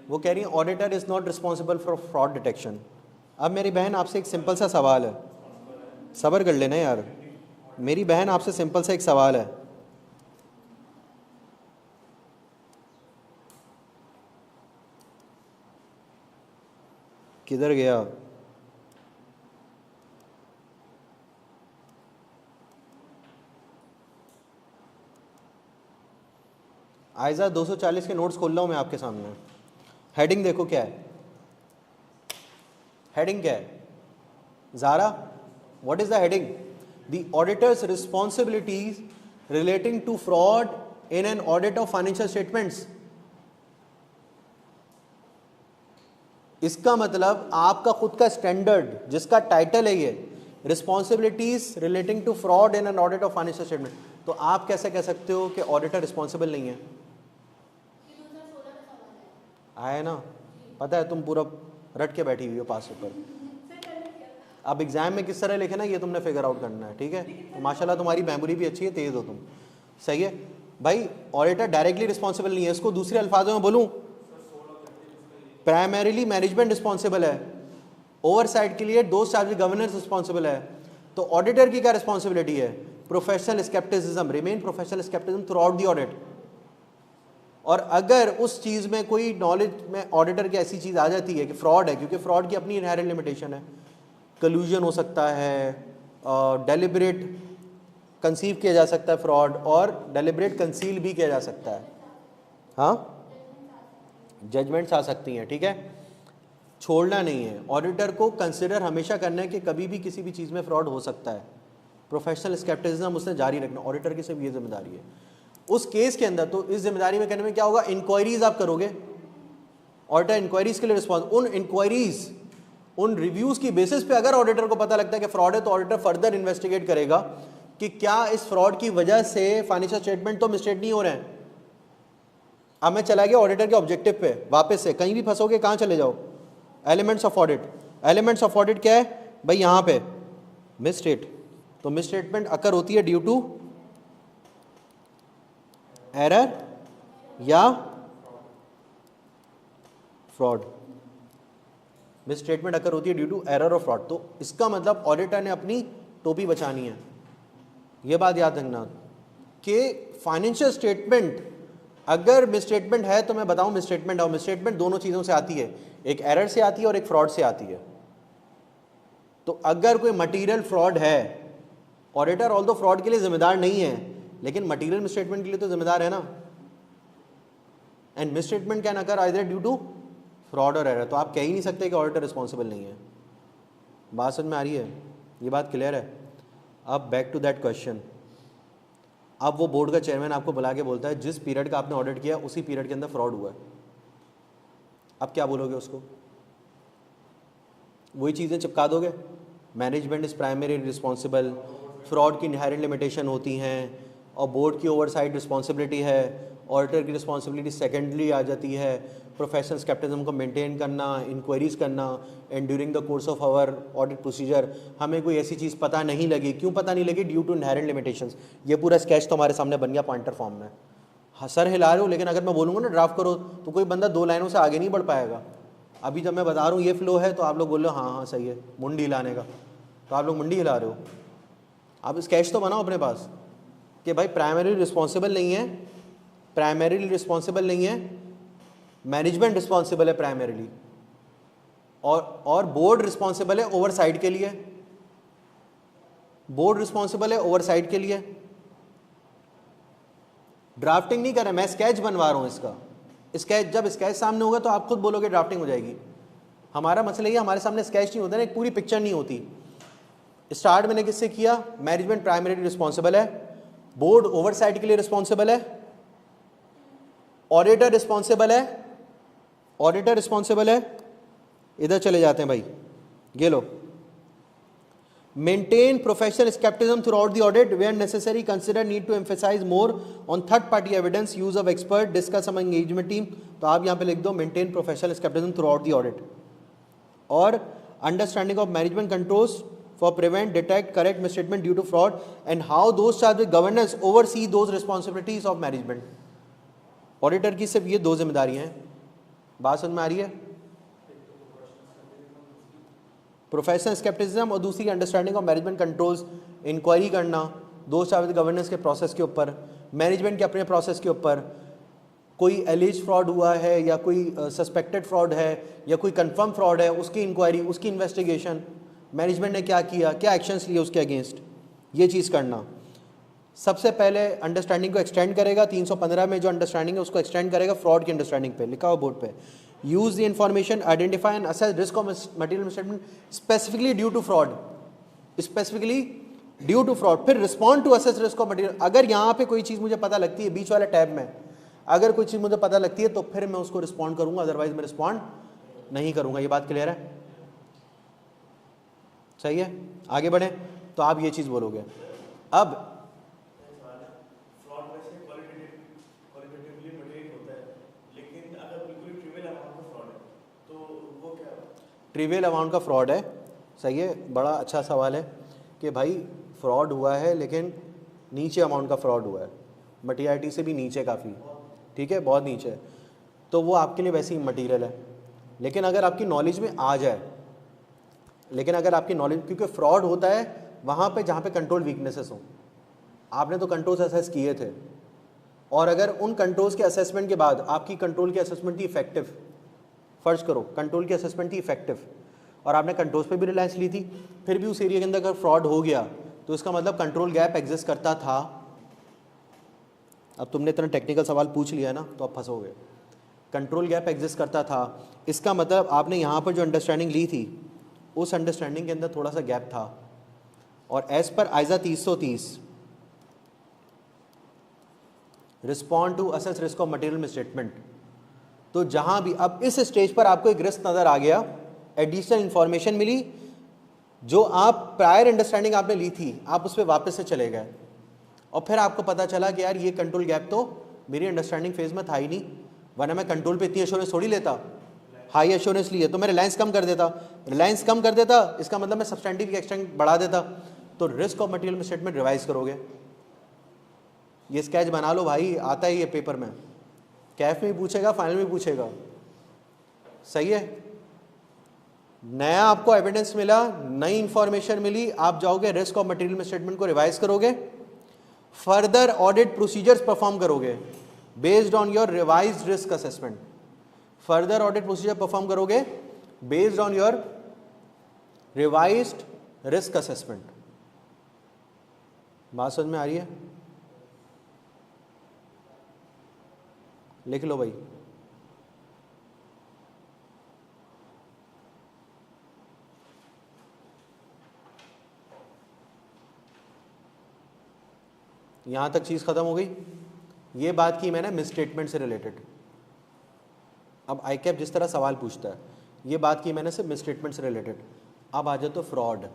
वो कह रही है auditor is not responsible for fraud detection. अब मेरी बहन आपसे एक सिंपल सा सवाल है, सब्र कर लेना यार, मेरी बहन आपसे सिंपल सा एक सवाल है, किधर गया? आयजा 240 के नोट्स खोल रहा हूं मैं आपके सामने। हेडिंग देखो क्या है, हेडिंग क्या है ज़ारा, what is the heading? The auditor's responsibilities relating to fraud in an audit of financial statements. इसका मतलब आपका खुद का स्टैंडर्ड जिसका टाइटल है ये, responsibilities relating to fraud in an audit of financial statement, तो आप कैसे कह सकते हो कि ऑडिटर रिस्पॉन्सिबल नहीं है? आया ना, पता है तुम पूरा रट के बैठी हुई हो पास ऊपर। अब एग्जाम में किस तरह लिखे ना ये तुमने फिगर आउट करना है, ठीक है? तो माशाल्लाह तुम्हारी मेमोरी भी अच्छी है, तेज हो तुम, सही है भाई। ऑडिटर डायरेक्टली रिस्पॉन्सिबल नहीं है, इसको दूसरे अल्फाजों में बोलूं, प्राइमरीली मैनेजमेंट रिस्पॉन्सिबल है, ओवरसाइट के लिए दोस्त चार्ज गवर्नेंस रिस्पॉन्सिबल है। तो ऑडिटर की क्या रिस्पॉन्सिबिलिटी है? Professional scepticism, remain professional scepticism through out the audit. और अगर उस चीज़ में कोई नॉलेज में ऑडिटर की ऐसी चीज़ आ जाती है कि फ्रॉड है, क्योंकि फ्रॉड की अपनी इनहेरेंट लिमिटेशन है, कल्यूजन हो सकता है, डेलिब्रेट कंसीव किया जा सकता है फ्रॉड, और डेलिब्रेट कंसील भी किया जा सकता है, हाँ जजमेंट्स आ सकती हैं, ठीक है? छोड़ना नहीं है, ऑडिटर को कंसिडर हमेशा करना है कि कभी भी किसी भी चीज़ में फ्रॉड हो सकता है। प्रोफेशनल स्केप्टिसिज्म उसने जारी रखना, ऑडिटर की सिर्फ ये जिम्मेदारी है उस केस के अंदर। तो इस जिम्मेदारी में करने में क्या होगा, इंक्वायरीज आप करोगे, ऑडिटर इंक्वायरीज के लिए रिस्पॉन्स, उन इंक्वायरीज उन रिव्यूज की बेसिस पे अगर ऑडिटर को पता लगता है कि फ्रॉड है तो ऑडिटर फर्दर इन्वेस्टिगेट करेगा कि क्या इस फ्रॉड की वजह से फाइनेंशियल स्टेटमेंट तो मिसस्टेट नहीं हो रहे हैं। अब मैं चला गया ऑडिटर के ऑब्जेक्टिव पे वापस से, कहीं भी फंसोगे कहाँ चले जाओ, elements of audit. Elements of audit क्या है भाई, यहाँ पे मिसस्टेट, तो मिसस्टेटमेंट अकर होती है ड्यू टू एरर या फ्रॉड। मिसस्टेटमेंट अकर होती है ड्यू टू एरर और फ्रॉड। तो इसका मतलब ऑडिटर ने अपनी टोपी बचानी है, ये बात याद रखना कि फाइनेंशियल स्टेटमेंट अगर मिसस्टेटमेंट है तो मैं बताऊं मिसस्टेटमेंट और मिसस्टेटमेंट दोनों चीज़ों से आती है, एक एरर से आती है और एक फ्रॉड से आती है। तो अगर कोई मटेरियल फ्रॉड है, ऑडिटर ऑल्दो फ्रॉड के लिए जिम्मेदार नहीं है लेकिन मटेरियल मिसस्टेटमेंट के लिए तो जिम्मेदार है ना, and misstatement can occur either due to fraud और एरर। तो आप कह ही नहीं सकते कि ऑडिटर रिस्पॉन्सिबल नहीं है। बात समझ में आ रही है, ये बात क्लियर है? अब बैक टू दैट क्वेश्चन। अब वो बोर्ड का चेयरमैन आपको बुला के बोलता है जिस पीरियड का आपने ऑडिट किया उसी पीरियड के अंदर फ्रॉड हुआ है, अब क्या बोलोगे उसको? वही चीज़ें चिपका दोगे, management is primary responsible, fraud की इनहेरेंट लिमिटेशन होती हैं और बोर्ड की ओवरसाइट रिस्पॉन्सिबिलिटी है, ऑडिटर की रिस्पॉन्सिबिलिटी सेकेंडली आ जाती है, प्रोफेशनल स्केप्टिज्म को मेंटेन करना, इंक्वायरीज करना, and during the course of our audit procedure हमें कोई ऐसी चीज़ पता नहीं लगी। क्यों पता नहीं लगी? Due to inherent limitations. ये पूरा स्केच तो हमारे सामने बन गया पॉइंटर फॉर्म में। हाँ सर हिला रहे हो, लेकिन अगर मैं बोलूँगा ना ड्राफ्ट करो तो कोई बंदा 2 लाइनों से आगे नहीं बढ़ पाएगा। अभी जब मैं बता रहा हूँ ये फ्लो है तो आप लोग बोल रहे हो हाँ हाँ सही है, मुंडी हिलाने का, तो आप लोग मुंडी हिला रहे हो। आप स्केच तो बनाओ अपने पास कि भाई प्राइमरी रिस्पॉन्सिबल नहीं है, प्राइमरीली रिस्पॉन्सिबल नहीं है, मैनेजमेंट रिस्पॉन्सिबल है प्राइमरीली, और बोर्ड रिस्पॉन्सिबल है ओवरसाइट के लिए, बोर्ड रिस्पॉन्सिबल है ओवरसाइट के लिए। ड्राफ्टिंग नहीं कर रहा मैं, स्केच बनवा रहा हूं इसका। स्केच जब स्केच सामने होगा तो आप खुद बोलोगे ड्राफ्टिंग हो जाएगी। हमारा मसला ये हमारे सामने स्केच नहीं होता ना, एक पूरी पिक्चर नहीं होती। स्टार्ट मैंने किससे किया? मैनेजमेंट प्राइमरी रिस्पॉन्सिबल है, बोर्ड ओवरसाइट के लिए रिस्पॉन्सिबल है, ऑडिटर रिस्पॉन्सिबल है, ऑडिटर रिस्पॉन्सिबल है। इधर चले जाते हैं भाई, ये लो, maintain professional scepticism throughout the audit where necessary consider need to emphasise more on third party evidence, use of expert, discuss among engagement team. तो आप यहाँ पे लिख दो maintain professional scepticism throughout the audit, और understanding of management controls for prevent, detect, correct misstatement due to fraud, and how those charged with governance oversee those responsibilities of management. Auditor की सिर्फ ये 2 जिम्मेदारियां हैं, बात समझ में आ रही है? प्रोफेशनल स्केप्टिसिज्म और दूसरी understanding of management controls, inquiry करना दोस्त विद गवर्नेंस के प्रोसेस के ऊपर, मैनेजमेंट के अपने प्रोसेस के ऊपर, कोई एलिज फ्रॉड हुआ है या कोई सस्पेक्टेड फ्रॉड है या कोई कंफर्म फ्रॉड है, उसकी इंक्वायरी, उसकी इन्वेस्टिगेशन, मैनेजमेंट ने क्या किया, क्या एक्शंस लिए उसके अगेंस्ट, ये चीज़ करना। सबसे पहले अंडरस्टैंडिंग को एक्सटेंड करेगा, 315 में जो अंडरस्टैंडिंग है उसको एक्सटेंड करेगा फ्रॉड की अंडरस्टैंडिंग पे, लिखा हुआ बोर्ड पे। Use the information, identify and assess risk of material misstatement specifically due to fraud, specifically due to fraud. फिर respond to assess risk of material, अगर यहाँ पे कोई चीज़ मुझे पता लगती है, बीच वाले टैब में अगर कोई चीज़ मुझे पता लगती है तो फिर मैं उसको रिस्पॉन्ड करूंगा, अदरवाइज मैं रिस्पॉन्ड नहीं करूंगा। ये बात क्लियर है? सही है, आगे बढ़े तो आप ये चीज़ बोलोगे। अब ट्रिवियल अमाउंट का फ्रॉड है, सही है, बड़ा अच्छा सवाल है कि भाई फ्रॉड हुआ है लेकिन नीचे अमाउंट का फ्रॉड हुआ है, मटीरियलिटी से भी नीचे काफ़ी, ठीक है, बहुत नीचे है, तो वो आपके लिए वैसे ही मटीरियल है। लेकिन अगर आपकी नॉलेज में आ जाए, लेकिन अगर आपकी नॉलेज, क्योंकि फ्रॉड होता है वहाँ पे जहाँ पे कंट्रोल वीकनेसेस हों, आपने तो कंट्रोल्स असेस किए थे और अगर उन कंट्रोल्स के असेसमेंट के बाद आपकी कंट्रोल की असेसमेंट थी इफेक्टिव, फर्ज करो कंट्रोल की असेसमेंट थी इफेक्टिव और आपने कंट्रोल्स पे भी रिलायंस ली थी, फिर भी उस एरिया के अंदर अगर फ्रॉड हो गया तो इसका मतलब कंट्रोल गैप एग्जिस्ट करता था। अब तुमने इतना टेक्निकल सवाल पूछ लिया ना तो अब फंसोगे। कंट्रोल गैप एग्जिस्ट करता था, इसका मतलब आपने यहाँ पर जो अंडरस्टैंडिंग ली थी उस अंडरस्टैंडिंग के अंदर थोड़ा सा गैप था, और एज पर ISA 330 respond to assess risk of material misstatement, तो जहां भी अब इस स्टेज पर आपको एक रिस्क नजर आ गया, एडिशनल इंफॉर्मेशन मिली, जो आप प्रायर अंडरस्टैंडिंग आपने ली थी आप उस पर वापस से चले गए और फिर आपको पता चला कि यार ये कंट्रोल गैप तो मेरी अंडरस्टैंडिंग फेज में था ही नहीं, वरना मैं कंट्रोल पे इतनी एश्योरेंस थोड़ी लेता, हाई एश्योरेंस लिए तो मैं रिलायंस कम कर देता, रिलायंस कम कर देता इसका मतलब मैं सब्सटेंटिव की एक्सटेंट बढ़ा देता, तो risk of material misstatement revise करोगे। ये स्केच बना लो भाई, आता है ये पेपर में, कैफ में भी पूछेगा, फाइनल में पूछेगा, सही है। नया आपको एविडेंस मिला, नई इंफॉर्मेशन मिली, आप जाओगे रिस्क ऑफ मटेरियल मिसस्टेटमेंट को रिवाइज करोगे, फर्दर ऑडिट प्रोसीजर्स परफॉर्म करोगे based on your revised risk assessment, further audit procedure perform करोगे based on your revised risk assessment. बात समझ में आ रही है? लिख लो भाई। यहां तक चीज खत्म हो गई। ये बात की मैंने मिसस्टेटमेंट से रिलेटेड। अब आईकैप जिस तरह सवाल पूछता है, ये बात की मैंने सिर्फ मिसस्टेटमेंट से रिलेटेड। अब आ जाए तो फ्रॉड।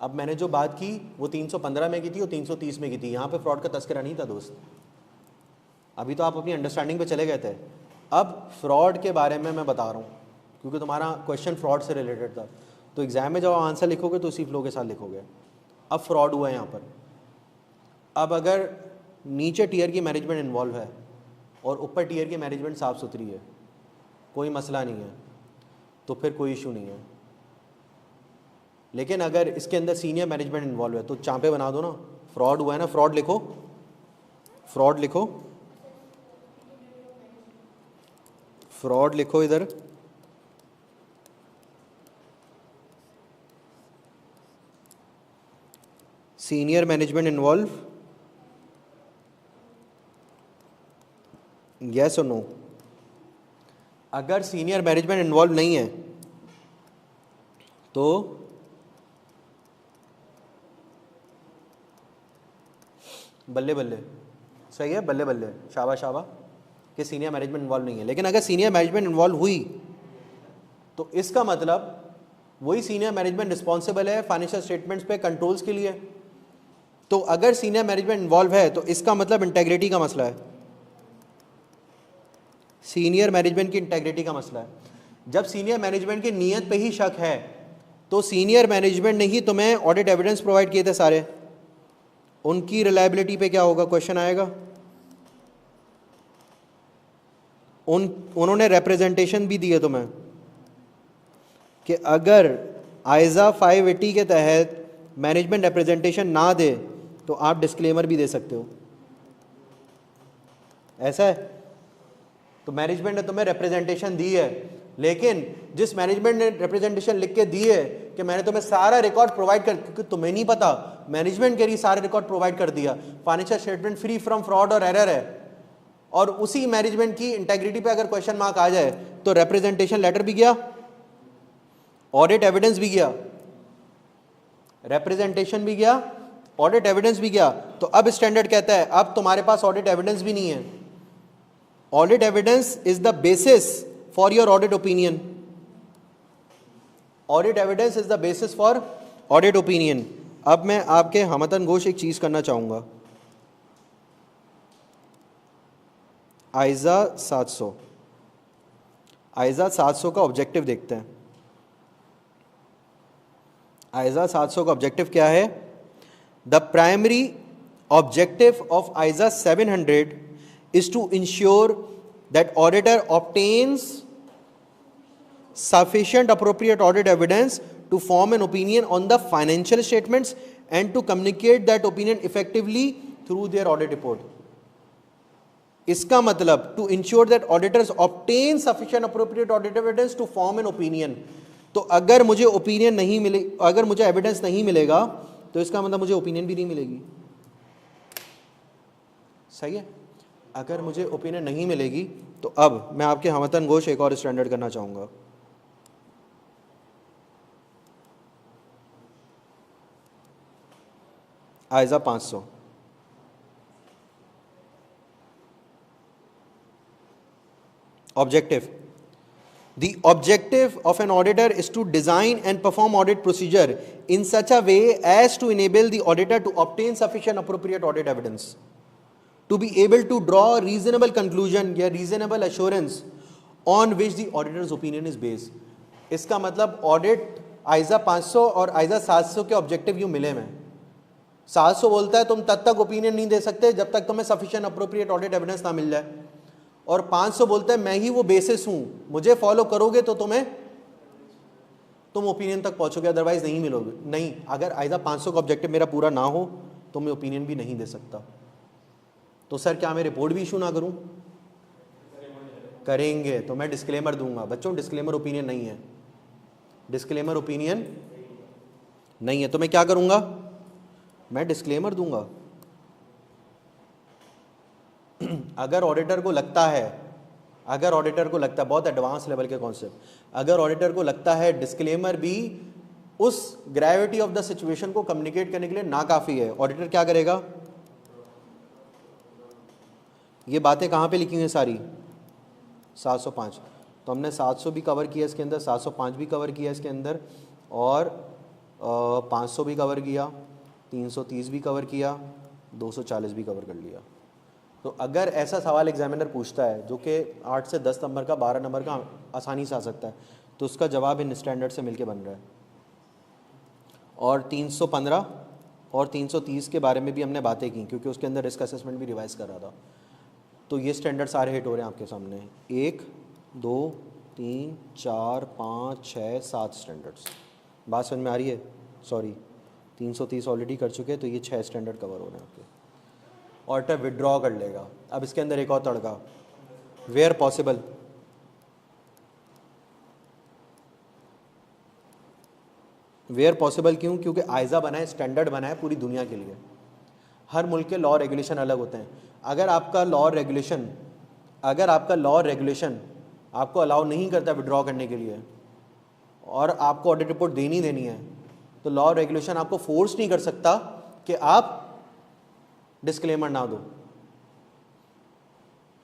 अब मैंने जो बात की वो 315 में की थी और 330 में की थी, यहाँ पे फ्रॉड का तस्करा नहीं था दोस्त। अभी तो आप अपनी अंडरस्टैंडिंग पे चले गए थे। अब फ्रॉड के बारे में मैं बता रहा हूँ क्योंकि तुम्हारा क्वेश्चन फ्रॉड से रिलेटेड था, तो एग्जाम में जब आप आंसर लिखोगे तो उसी फ्लो के साथ लिखोगे। अब फ्रॉड हुआ है यहाँ पर। अब अगर नीचे टीयर की मैनेजमेंट इन्वॉल्व है और ऊपर टीयर की मैनेजमेंट साफ़ सुथरी है, कोई मसला नहीं है, तो फिर कोई इशू नहीं है। लेकिन अगर इसके अंदर सीनियर मैनेजमेंट इन्वॉल्व है तो चांपे बना दो ना, फ्रॉड हुआ है ना, फ्रॉड लिखो, फ्रॉड लिखो, फ्रॉड लिखो इधर। सीनियर मैनेजमेंट इन्वॉल्व, यस और नो। अगर सीनियर मैनेजमेंट इन्वॉल्व नहीं है तो बल्ले बल्ले, सही है, बल्ले बल्ले, शाबा शाबा कि सीनियर मैनेजमेंट इन्वॉल्व नहीं है। लेकिन अगर सीनियर मैनेजमेंट इन्वॉल्व हुई तो इसका मतलब वही सीनियर मैनेजमेंट रिस्पॉन्सिबल है फाइनेंशियल स्टेटमेंट्स पे, कंट्रोल्स के लिए। तो अगर सीनियर मैनेजमेंट इन्वॉल्व है तो इसका मतलब इंटेग्रिटी का मसला है, सीनियर मैनेजमेंट की इंटेग्रिटी का मसला है। जब सीनियर मैनेजमेंट की नीयत पे ही शक है तो सीनियर मैनेजमेंट ने ही तुम्हें ऑडिट एविडेंस प्रोवाइड किए थे सारे, उनकी रिलायबिलिटी पे क्या होगा, क्वेश्चन आएगा। उन्होंने रिप्रेजेंटेशन भी दी है तुम्हें कि अगर आइजा 580 के तहत मैनेजमेंट रिप्रेजेंटेशन ना दे तो आप डिस्क्लेमर भी दे सकते हो। ऐसा है? तो मैनेजमेंट ने तुम्हें रिप्रेजेंटेशन दी है, लेकिन जिस मैनेजमेंट ने रिप्रेजेंटेशन लिख के दी है कि मैंने तुम्हें सारा रिकॉर्ड प्रोवाइड कर, क्योंकि तुम्हें नहीं पता, मैनेजमेंट के लिए सारे रिकॉर्ड प्रोवाइड कर दिया, financial statement free from fraud और एरर है, और उसी मैनेजमेंट की इंटेग्रिटी पे अगर क्वेश्चन मार्क आ जाए तो रिप्रेजेंटेशन लेटर भी गया, ऑडिट एविडेंस भी गया, रिप्रेजेंटेशन भी गया, ऑडिट एविडेंस भी गया। तो अब स्टैंडर्ड कहता है अब तुम्हारे पास ऑडिट एविडेंस भी नहीं है। Audit evidence is the basis for your audit opinion. Audit evidence is the basis for audit opinion. अब मैं आपके हमतन गोश एक चीज करना चाहूंगा। आइजा 700, आइजा 700 का ऑब्जेक्टिव देखते हैं। आइजा 700 का ऑब्जेक्टिव क्या है? The primary objective of ISA 700 is to ensure that auditor obtains sufficient appropriate audit evidence to form an opinion on the financial statements and to communicate that opinion effectively through their audit report. इसका मतलब to ensure that auditors obtain sufficient appropriate audit evidence to form an opinion. तो अगर मुझे opinion नहीं मिले, अगर मुझे evidence नहीं मिलेगा तो इसका मतलब मुझे ओपिनियन भी नहीं मिलेगी। सही है? अगर मुझे ओपिनियन नहीं मिलेगी तो अब मैं आपके हमतन गोश एक और स्टैंडर्ड करना चाहूंगा। आइजा 500, objective. The objective of an auditor is to design and perform audit procedure in such a way as to enable the auditor to obtain sufficient appropriate audit evidence, to be able to draw reasonable conclusion या reasonable assurance on which the auditor's opinion is based. इसका मतलब audit आइजा 500 और आइजा 700 के objective यूँ मिले में। 700 बोलता है तुम तब तक ओपिनियन नहीं दे सकते जब तक तुम्हें सफिशिएंट अप्रोप्रिएट ऑडिट एविडेंस ना मिल जाए, और 500 बोलता है मैं ही वो बेसिस हूं, मुझे फॉलो करोगे तो तुम ओपिनियन तक पहुंचोगे, अदरवाइज नहीं मिलोगे। नहीं, अगर आइजा 500 का ऑब्जेक्टिव मेरा पूरा ना हो तो मैं ओपिनियन भी नहीं दे सकता। तो सर क्या मैं रिपोर्ट भी इशू ना करूं? करेंगे तो मैं डिस्क्लेमर दूंगा। बच्चों डिस्क्लेमर ओपिनियन नहीं है, डिस्क्लेमर ओपिनियन नहीं है। तो मैं क्या करूंगा? मैं डिस्क्लेमर दूंगा। अगर ऑडिटर को लगता है, अगर ऑडिटर को लगता है, बहुत एडवांस लेवल के कॉन्सेप्ट, अगर ऑडिटर को लगता है डिस्क्लेमर भी उस ग्रेविटी ऑफ द सिचुएशन को कम्युनिकेट करने के लिए नाकाफी है, ऑडिटर क्या करेगा? ये बातें कहां पे लिखी हुई हैं सारी? 705। तो हमने 700 भी कवर किया इसके अंदर, 705 भी कवर किया इसके अंदर, और 500 भी कवर किया, 330 भी कवर किया, 240 भी कवर कर लिया। तो अगर ऐसा सवाल एग्जामिनर पूछता है जो कि 8 से 10 नंबर का, 12 नंबर का आसानी से आ सकता है, तो उसका जवाब इन स्टैंडर्ड से मिलके बन रहा है। और 315 और 330 के बारे में भी हमने बातें की क्योंकि उसके अंदर रिस्क असेसमेंट भी रिवाइज कर रहा था। तो ये स्टैंडर्ड सारे हिट हो रहे हैं आपके सामने। 1 2 3 4 5 6 7 स्टैंडर्ड्स। बात समझ में आ रही है? सॉरी, 330 ऑलरेडी कर चुके हैं, तो ये 6 स्टैंडर्ड कवर हो रहे हैं आपके। ऑडिटर विड्रॉ कर लेगा। अब इसके अंदर एक और तड़का, वेयर पॉसिबल, वेयर पॉसिबल क्यों? क्योंकि आइजा बना है, स्टैंडर्ड बना है पूरी दुनिया के लिए। हर मुल्क के लॉ रेगुलेशन अलग होते हैं। अगर आपका लॉ रेगुलेशन आपको अलाउ नहीं करता विड्रॉ करने के लिए और आपको ऑडिट रिपोर्ट देनी है, तो लॉ रेगुलेशन आपको फोर्स नहीं कर सकता कि आप डिस्क्लेमर ना दो।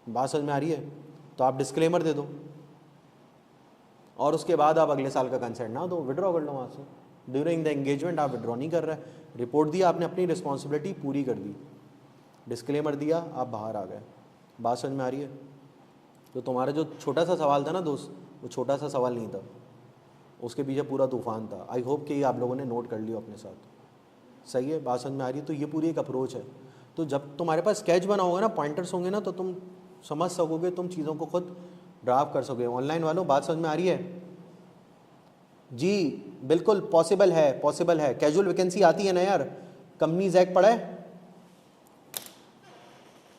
बात समझ में आ रही है? तो आप डिस्क्लेमर दे दो और उसके बाद आप अगले साल का कंसेंट ना दो, विड्रॉ कर लो वहाँ से। ड्यूरिंग द एंगेजमेंट आप विड्रॉ नहीं कर रहे, रिपोर्ट दिया आपने, अपनी रिस्पॉन्सिबिलिटी पूरी कर दी, डिस्क्लेमर दिया, आप बाहर आ गए। बात समझ में आ रही है? तो तुम्हारा जो छोटा सा सवाल था ना दोस्त, वो छोटा सा सवाल नहीं था, उसके पीछे पूरा तूफान था। आई होप कि आप लोगों ने नोट कर लिया अपने साथ। सही है? बात समझ में आ रही है? तो ये पूरी एक अप्रोच है। तो जब तुम्हारे पास स्केच बना होगा ना, पॉइंटर्स होंगे ना, तो तुम समझ सकोगे, तुम चीज़ों को खुद ड्राफ्ट कर सकोगे। ऑनलाइन वालों बात समझ में आ रही है? जी बिल्कुल पॉसिबल है, पॉसिबल है। कैजुअल वैकेंसी आती है ना यार, कंपनीज एक्ट पढ़ा है,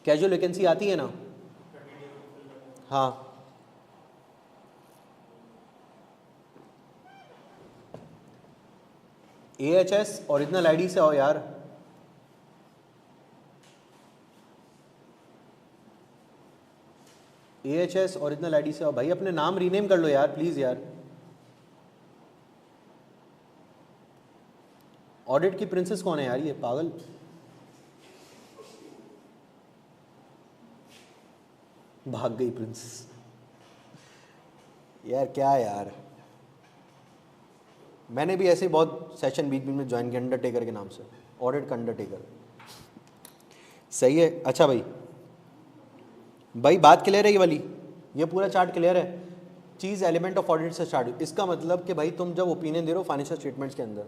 कैजुअल वैकेंसी आती है ना। हाँ AHS ओरिजिनल आईडी से आओ यार। AHS ओरिजिनल आईडी से आओ भाई, अपने नाम रीनेम कर लो यार प्लीज यार। ऑडिट की प्रिंसेस कौन है यार, ये पागल। भाग गई प्रिंसेस यार, क्या यार। मैंने भी ऐसे बहुत सेशन बीच बीच में ज्वाइन किया अंडरटेकर के नाम से, ऑडिट का अंडरटेकर। सही है। अच्छा भाई, भाई बात क्लियर है ये वाली, ये पूरा चार्ट क्लियर है। चीज़ एलिमेंट ऑफ ऑडिट से स्टार्ट। इसका मतलब कि भाई तुम जब ओपिनियन दे रहे हो फाइनेंशियल स्टेटमेंट्स के अंदर,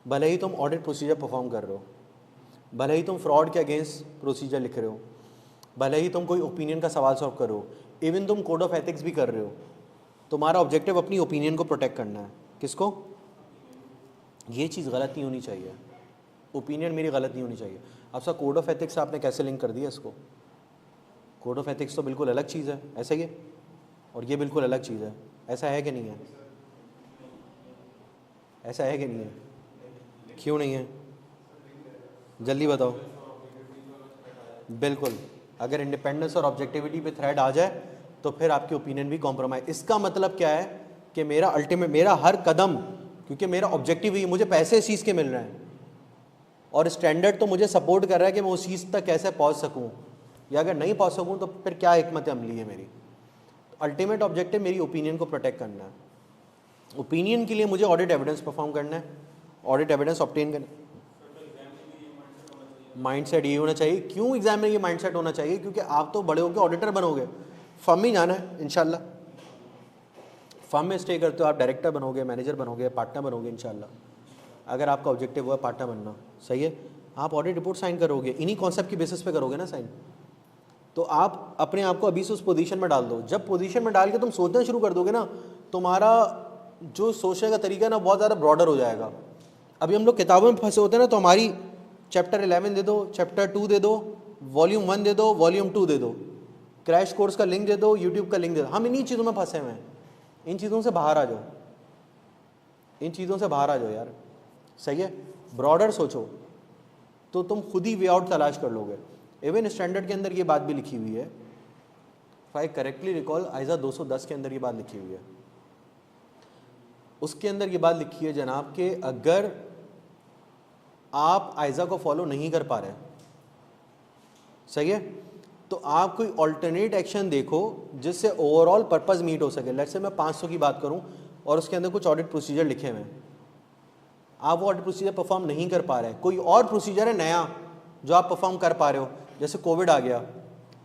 भले ही तुम ऑडिट प्रोसीजर परफॉर्म कर रहे हो, भले ही तुम फ्रॉड के अगेंस्ट प्रोसीजर लिख रहे हो, भले ही तुम कोई ओपिनियन का सवाल सॉल्व करो, इवन तुम कोड ऑफ एथिक्स भी कर रहे हो, तुम्हारा ऑब्जेक्टिव अपनी ओपिनियन को प्रोटेक्ट करना है। किसको? ये चीज़ गलत नहीं होनी चाहिए, ओपिनियन मेरी गलत नहीं होनी चाहिए। अब सर कोड ऑफ एथिक्स आपने कैसे लिंक कर दिया इसको? कोड ऑफ एथिक्स तो बिल्कुल अलग चीज़ है, ऐसा ही है, और ये बिल्कुल अलग चीज़ है। ऐसा है कि नहीं है? ऐसा है कि नहीं है? क्यों नहीं है? जल्दी बताओ। बिल्कुल, अगर इंडिपेंडेंस और ऑब्जेक्टिविटी पे थ्रेड आ जाए तो फिर आपकी ओपिनियन भी कॉम्प्रोमाइज। इसका मतलब क्या है कि मेरा अल्टीमेट, मेरा हर कदम, क्योंकि मेरा ऑब्जेक्टिव ही, मुझे पैसे इस चीज़ के मिल रहे हैं और स्टैंडर्ड तो मुझे सपोर्ट कर रहा है कि मैं उस चीज़ तक कैसे पहुंच सकूं, या अगर नहीं पहुंच सकूं तो फिर क्या हिकमत अमली है मेरी। अल्टीमेट ऑब्जेक्टिव मेरी ओपिनियन को प्रोटेक्ट करना है। ओपिनियन के लिए मुझे ऑडिट एविडेंस परफॉर्म करना है, ऑडिट एविडेंस ऑब्टेन करना। माइंडसेट ये होना चाहिए। क्यों एग्जाम में ये माइंडसेट होना चाहिए? क्योंकि आप तो बड़े होकर ऑडिटर बनोगे, फर्म में जाना है इंशाल्लाह। फर्म में स्टे करते हो आप, डायरेक्टर बनोगे, मैनेजर बनोगे, पार्टनर बनोगे इंशाल्लाह। अगर आपका ऑब्जेक्टिव हुआ पार्टनर बनना, सही है, आप ऑडिट रिपोर्ट साइन करोगे, इन्हीं कॉन्सेप्ट की बेसिस पे करोगे ना साइन। तो आप अपने आप को अभी से उस पोजीशन में डाल दो। जब पोजीशन में डाल के तुम सोचना शुरू कर दोगे ना, तुम्हारा जो सोचने का तरीका है ना बहुत ज़्यादा ब्रॉडर हो जाएगा। अभी हम लोग किताबों में फंसे होते हैं ना, तो हमारी चैप्टर 11 दे दो, चैप्टर 2 दे दो, वॉल्यूम 1 दे दो, वॉल्यूम 2 दे दो, क्रैश कोर्स का लिंक दे दो, यूट्यूब का लिंक दे दो। हम इन्हीं चीज़ों में फंसे हुए हैं। इन चीज़ों से बाहर आ जाओ, इन चीज़ों से बाहर आ जाओ यार, सही है। ब्रॉडर सोचो तो तुम खुद ही वे आउट तलाश कर लोगे। इवन स्टैंडर्ड के अंदर ये बात भी लिखी हुई है, इफ आई करेक्टली रिकॉल, आइजा 210 के अंदर ये बात लिखी हुई है। उसके अंदर ये बात लिखी है जनाब कि अगर आप आइजा को फॉलो नहीं कर पा रहे, सही है, तो आप कोई ऑल्टरनेट एक्शन देखो जिससे ओवरऑल पर्पस मीट हो सके। लेट्स से मैं 500 की बात करूं और उसके अंदर कुछ ऑडिट प्रोसीजर लिखे हुए हैं, आप वो ऑडिट प्रोसीजर परफॉर्म नहीं कर पा रहे, कोई और प्रोसीजर है नया जो आप परफॉर्म कर पा रहे हो। जैसे कोविड आ गया,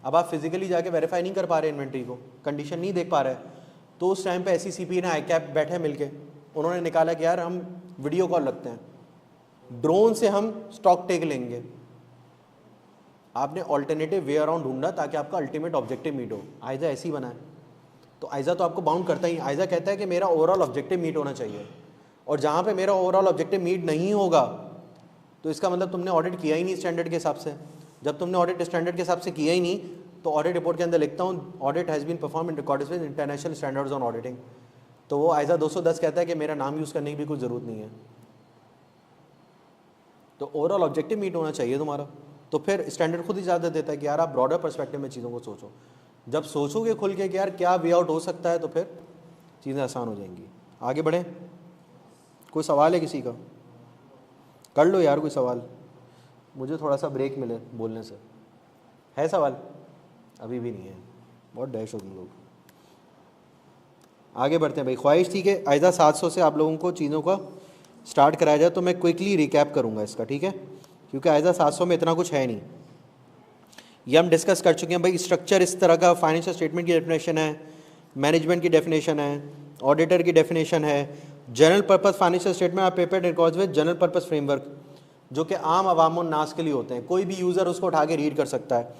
अब आप फिजिकली जाके वेरीफाई नहीं कर पा रहे इन्वेंट्री को, कंडीशन नहीं देख पा रहे, तो उस टाइम पे SECP ने ICAP बैठे मिलके, उन्होंने निकाला कि यार हम वीडियो कॉल रखते हैं, ड्रोन से हम स्टॉक टेक लेंगे। आपने ऑल्टरनेटिव वे अराउंड ढूंढा ताकि आपका अल्टीमेट ऑब्जेक्टिव मीट हो। आइजा ऐसी बना है, तो आइजा तो आपको बाउंड करता ही। आइजा कहता है कि मेरा ओवरऑल ऑब्जेक्टिव मीट होना चाहिए, और जहाँ पे मेरा ओवरऑल ऑब्जेक्टिव मीट नहीं होगा तो इसका मतलब तुमने ऑडिट किया ही नहीं स्टैंडर्ड के हिसाब से। जब तुमने ऑडिट स्टैंडर्ड के हिसाब से किया ही नहीं, तो ऑडिट रिपोर्ट के अंदर लिखता हूँ audit has been perform in according with international standards on auditing, तो वो आइजा 210 कहता है कि मेरा नाम यूज़ करने की भी कुछ ज़रूरत नहीं है। तो ओवरऑल ऑब्जेक्टिव मीट होना चाहिए तुम्हारा, तो फिर स्टैंडर्ड खुद ही इजाज़त देता है कि यार आप ब्रॉडर पर्सपेक्टिव में चीज़ों को सोचो। जब सोचोगे खुल के कि यार क्या वे आउट हो सकता है, तो फिर चीज़ें आसान हो जाएंगी। आगे बढ़ें। कोई सवाल है किसी का? कर लो यार कोई सवाल, मुझे थोड़ा सा ब्रेक मिले बोलने से। है सवाल? अभी भी नहीं है, बहुत डैश हो तुम लोग। आगे बढ़ते हैं भाई। ख्वाहिश थी कि आइजा 700 से आप लोगों को चीज़ों का स्टार्ट कराया जाए, तो मैं क्विकली रिकैप करूँगा इसका, ठीक है, क्योंकि आइजा 700 में इतना कुछ है नहीं। ये हम डिस्कस कर चुके हैं भाई। स्ट्रक्चर इस तरह का, फाइनेंशियल स्टेटमेंट की डेफिनेशन है, मैनेजमेंट की डेफिनेशन है, ऑडिटर की डेफिनेशन है, general purpose financial statement are prepared in according with general purpose framework, जो कि आम अवाम नास के लिए होते हैं, कोई भी यूज़र उसको उठा के रीड कर सकता है।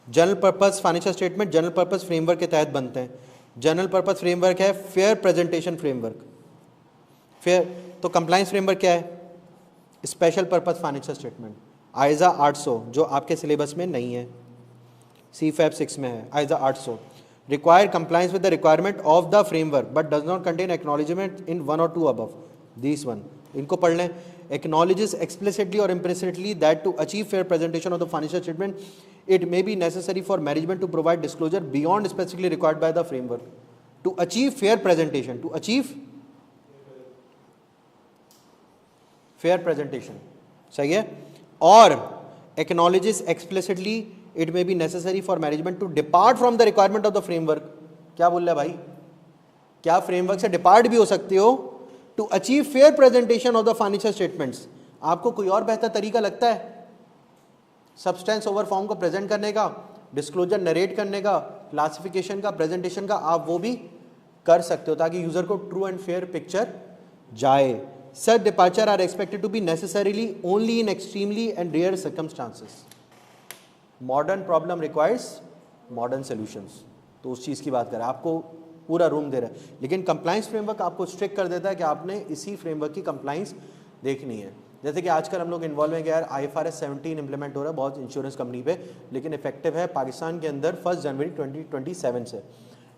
General purpose financial statement general purpose framework के तहत बनते हैं। जनरल पर्पस फ्रेमवर्क है फेयर प्रेजेंटेशन फ्रेमवर्क। फेयर तो कंप्लायंस फ्रेमवर्क क्या है? स्पेशल पर्पस फाइनेंशियल स्टेटमेंट आइजा 800 जो आपके सिलेबस में नहीं है, CFAP 6 में है। आइजा 800 require compliance with the requirement of the framework but does not contain acknowledgement in one और टू अबव दिस वन। इनको पढ़ लें। acknowledges explicitly or implicitly that to achieve fair presentation of the financial statement it may be necessary for management to provide disclosure beyond specifically required by the framework to achieve fair presentation, to achieve fair presentation, सही है। और acknowledges explicitly it may be necessary for management to depart from the requirement of the framework। क्या बोल रहा है भाई? क्या framework से डिपार्ट भी हो सकते हो to achieve fair presentation of the financial statements. आपको कोई और बेहतर तरीका लगता है सब्सटेंस ओवर फॉर्म को प्रेजेंट करने का, डिस्क्लोजर नरेट करने का, क्लासिफिकेशन का, प्रेजेंटेशन का? आप वो भी कर सकते हो ताकि यूजर को ट्रू एंड फेयर पिक्चर जाए। Such departure are expected to be necessarily only in extremely and rare circumstances. Modern problem requires modern solutions. तो उस चीज़ की बात करें, आपको पूरा रूम दे रहा है, लेकिन कंप्लायंस फ्रेमवर्क आपको स्ट्रिक्ट कर देता है कि आपने इसी फ्रेमवर्क की कंप्लायंस देखनी है। जैसे कि आजकल हम लोग इन्वॉल्व हैं कि यार IFRS 17 इंप्लीमेंट हो रहा है बहुत इंश्योरेंस कंपनी पे, लेकिन इफेक्टिव है पाकिस्तान के अंदर 1 जनवरी 2027 से।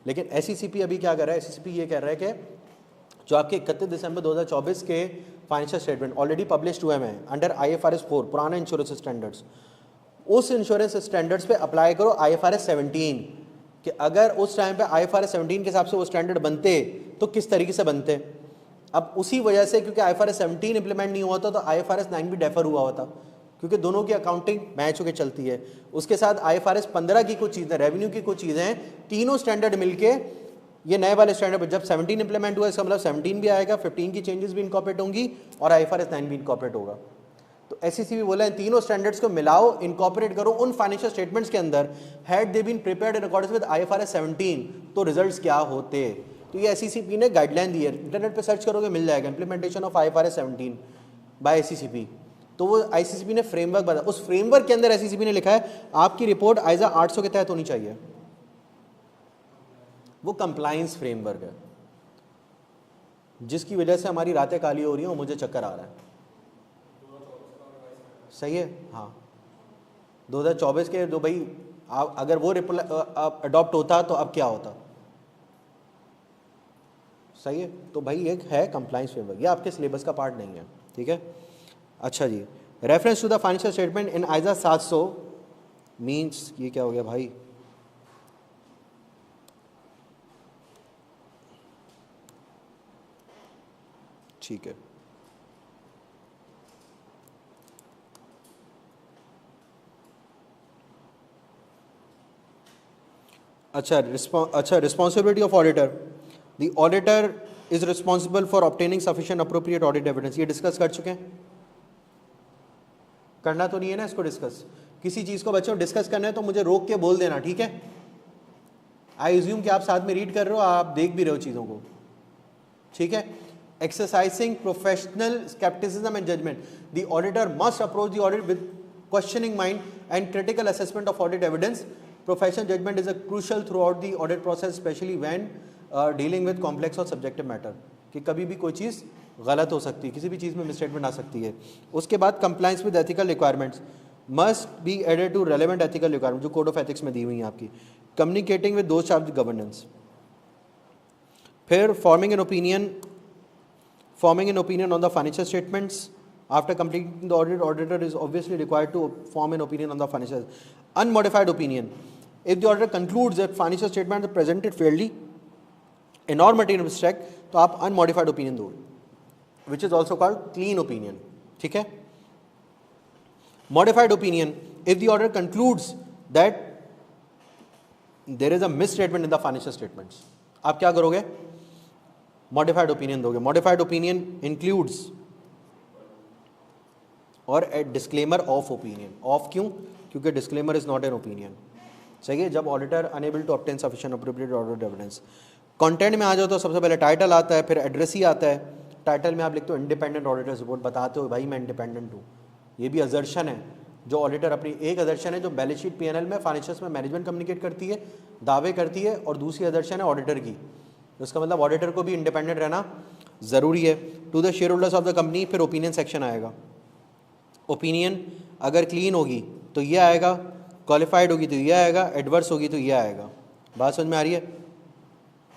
लेकिन SECP अभी क्या कर रहा है? SECP ये कह रहा है कि जो आपके 31 दिसंबर 2024 के फाइनेंशियल स्टेटमेंट ऑलरेडी पब्लिश हुए हैं अंडर IFRS 4 पुराने इंश्योरेंस स्टैंडर्ड्स, उस इंश्योरेंस स्टैंडर्ड्स पे अप्लाई करो IFRS 17 कि अगर उस टाइम पे IFRS 17 के हिसाब से वो स्टैंडर्ड बनते तो किस तरीके से बनते। अब उसी वजह से क्योंकि IFRS 17 इंप्लीमेंट नहीं हुआ था तो IFRS 9 भी डेफर हुआ होता, क्योंकि दोनों की अकाउंटिंग मैच होकर चलती है। उसके साथ IFRS 15 की कुछ चीज़ें, रेवेन्यू की कुछ चीज़ें हैं, तीनों स्टैंडर्ड मिलके ये नए वाले स्टैंडर्ड जब 17 इंप्लीमेंट हुआ इसका मतलब 17 भी आएगा, 15 की चेंजेस भी इनकॉर्पोरेट होंगी और IFRS 9 भी इनकॉर्पोरेट होगा। तो SECP बोला इन तीनों स्टैंडर्ड्स को मिलाओ, इनकॉर्पोरेट करो उन फाइनेंशियल स्टेटमेंट्स के अंदर had they been prepared in accordance with IFRS 17 तो रिजल्ट्स क्या होते। तो ये SECP ने गाइडलाइन दी है, इंटरनेट पे सर्च करोगे मिल जाएगा, implementation of IFRS 17 by SECP। तो वो ICCP ने फ्रेमवर्क बताया, उस फ्रेमवर्क के अंदर SECP ने लिखा है आपकी रिपोर्ट आइजा 800 के तहत होनी चाहिए। वो कंप्लायंस फ्रेमवर्क है जिसकी वजह से हमारी रातें काली हो रही हैं और मुझे चक्कर आ रहा है। सही है, हाँ 2024 के दो भाई, अगर वो अडॉप्ट होता तो अब क्या होता। सही है, तो भाई एक है कंप्लायंस फ्रेमवर्क, ये आपके सिलेबस का पार्ट नहीं है, ठीक है। अच्छा जी, reference to the financial statement in ISA 700 means ये क्या हो गया भाई? ठीक है, अच्छा responsibility of auditor, the auditor is responsible for obtaining sufficient appropriate audit evidence. ये डिस्कस कर चुके हैं, करना तो नहीं है ना इसको डिस्कस। किसी चीज़ को बच्चों डिस्कस करना है तो मुझे रोक के बोल देना, ठीक है। आई एज्यूम कि आप साथ में रीड कर रहे हो, आप देख भी रहे हो चीज़ों को, ठीक है। Exercising professional scepticism and judgement, the auditor must approach the audit with questioning mind and critical assessment of audit evidence. Professional judgement is a crucial throughout the audit process, especially when dealing with complex और subjective matter, कि कभी भी कोई चीज़ गलत हो सकती है, किसी भी चीज़ में मिसस्टेटमेंट आ सकती है। उसके बाद compliance with ethical requirements must be added to relevant ethical requirement जो कोड ऑफ एथिक्स में दी हुई हैं आपकी। Communicating with those charge governance, फिर forming an opinion on the financial statements. After completing the audit, auditor is obviously required to form an opinion on the financial. Unmodified opinion. If the auditor concludes that financial statements are presented fairly in all material respect, तो आप unmodified opinion दोगे, which is also called clean opinion. ठीक है? Modified opinion. If the auditor concludes that there is a misstatement in the financial statements, आप क्या करोगे? Modified opinion दोगे. Modified opinion includes और a disclaimer of opinion. Of क्यों? क्योंकि disclaimer is not an opinion. सही है, जब auditor unable to obtain sufficient appropriate audit evidence. Content में आ जाओ तो सबसे पहले टाइटल आता है, फिर एड्रेस ही आता है। टाइटल में आप लिखते हो इंडिपेंडेंट ऑडिटर्स रिपोर्ट, बताते हो भाई मैं इंडिपेंडेंट हूँ, ये भी अजर्शन है। जो ऑडिटर अपनी एक अदर्शन है जो बैलेंस शीट पीएनएल में फाइनेंशियल्स में मैनेजमेंट कम्युनिकेट करती है, दावे करती है, और दूसरी अदर्शन है ऑडिटर की। उसका मतलब ऑडिटर को भी इंडिपेंडेंट रहना ज़रूरी है। To the shareholders of the company, फिर ओपिनियन सेक्शन आएगा। ओपिनियन अगर क्लीन होगी तो ये आएगा, क्वालिफाइड होगी तो ये आएगा, एडवर्स होगी तो ये आएगा। बात समझ में आ रही है?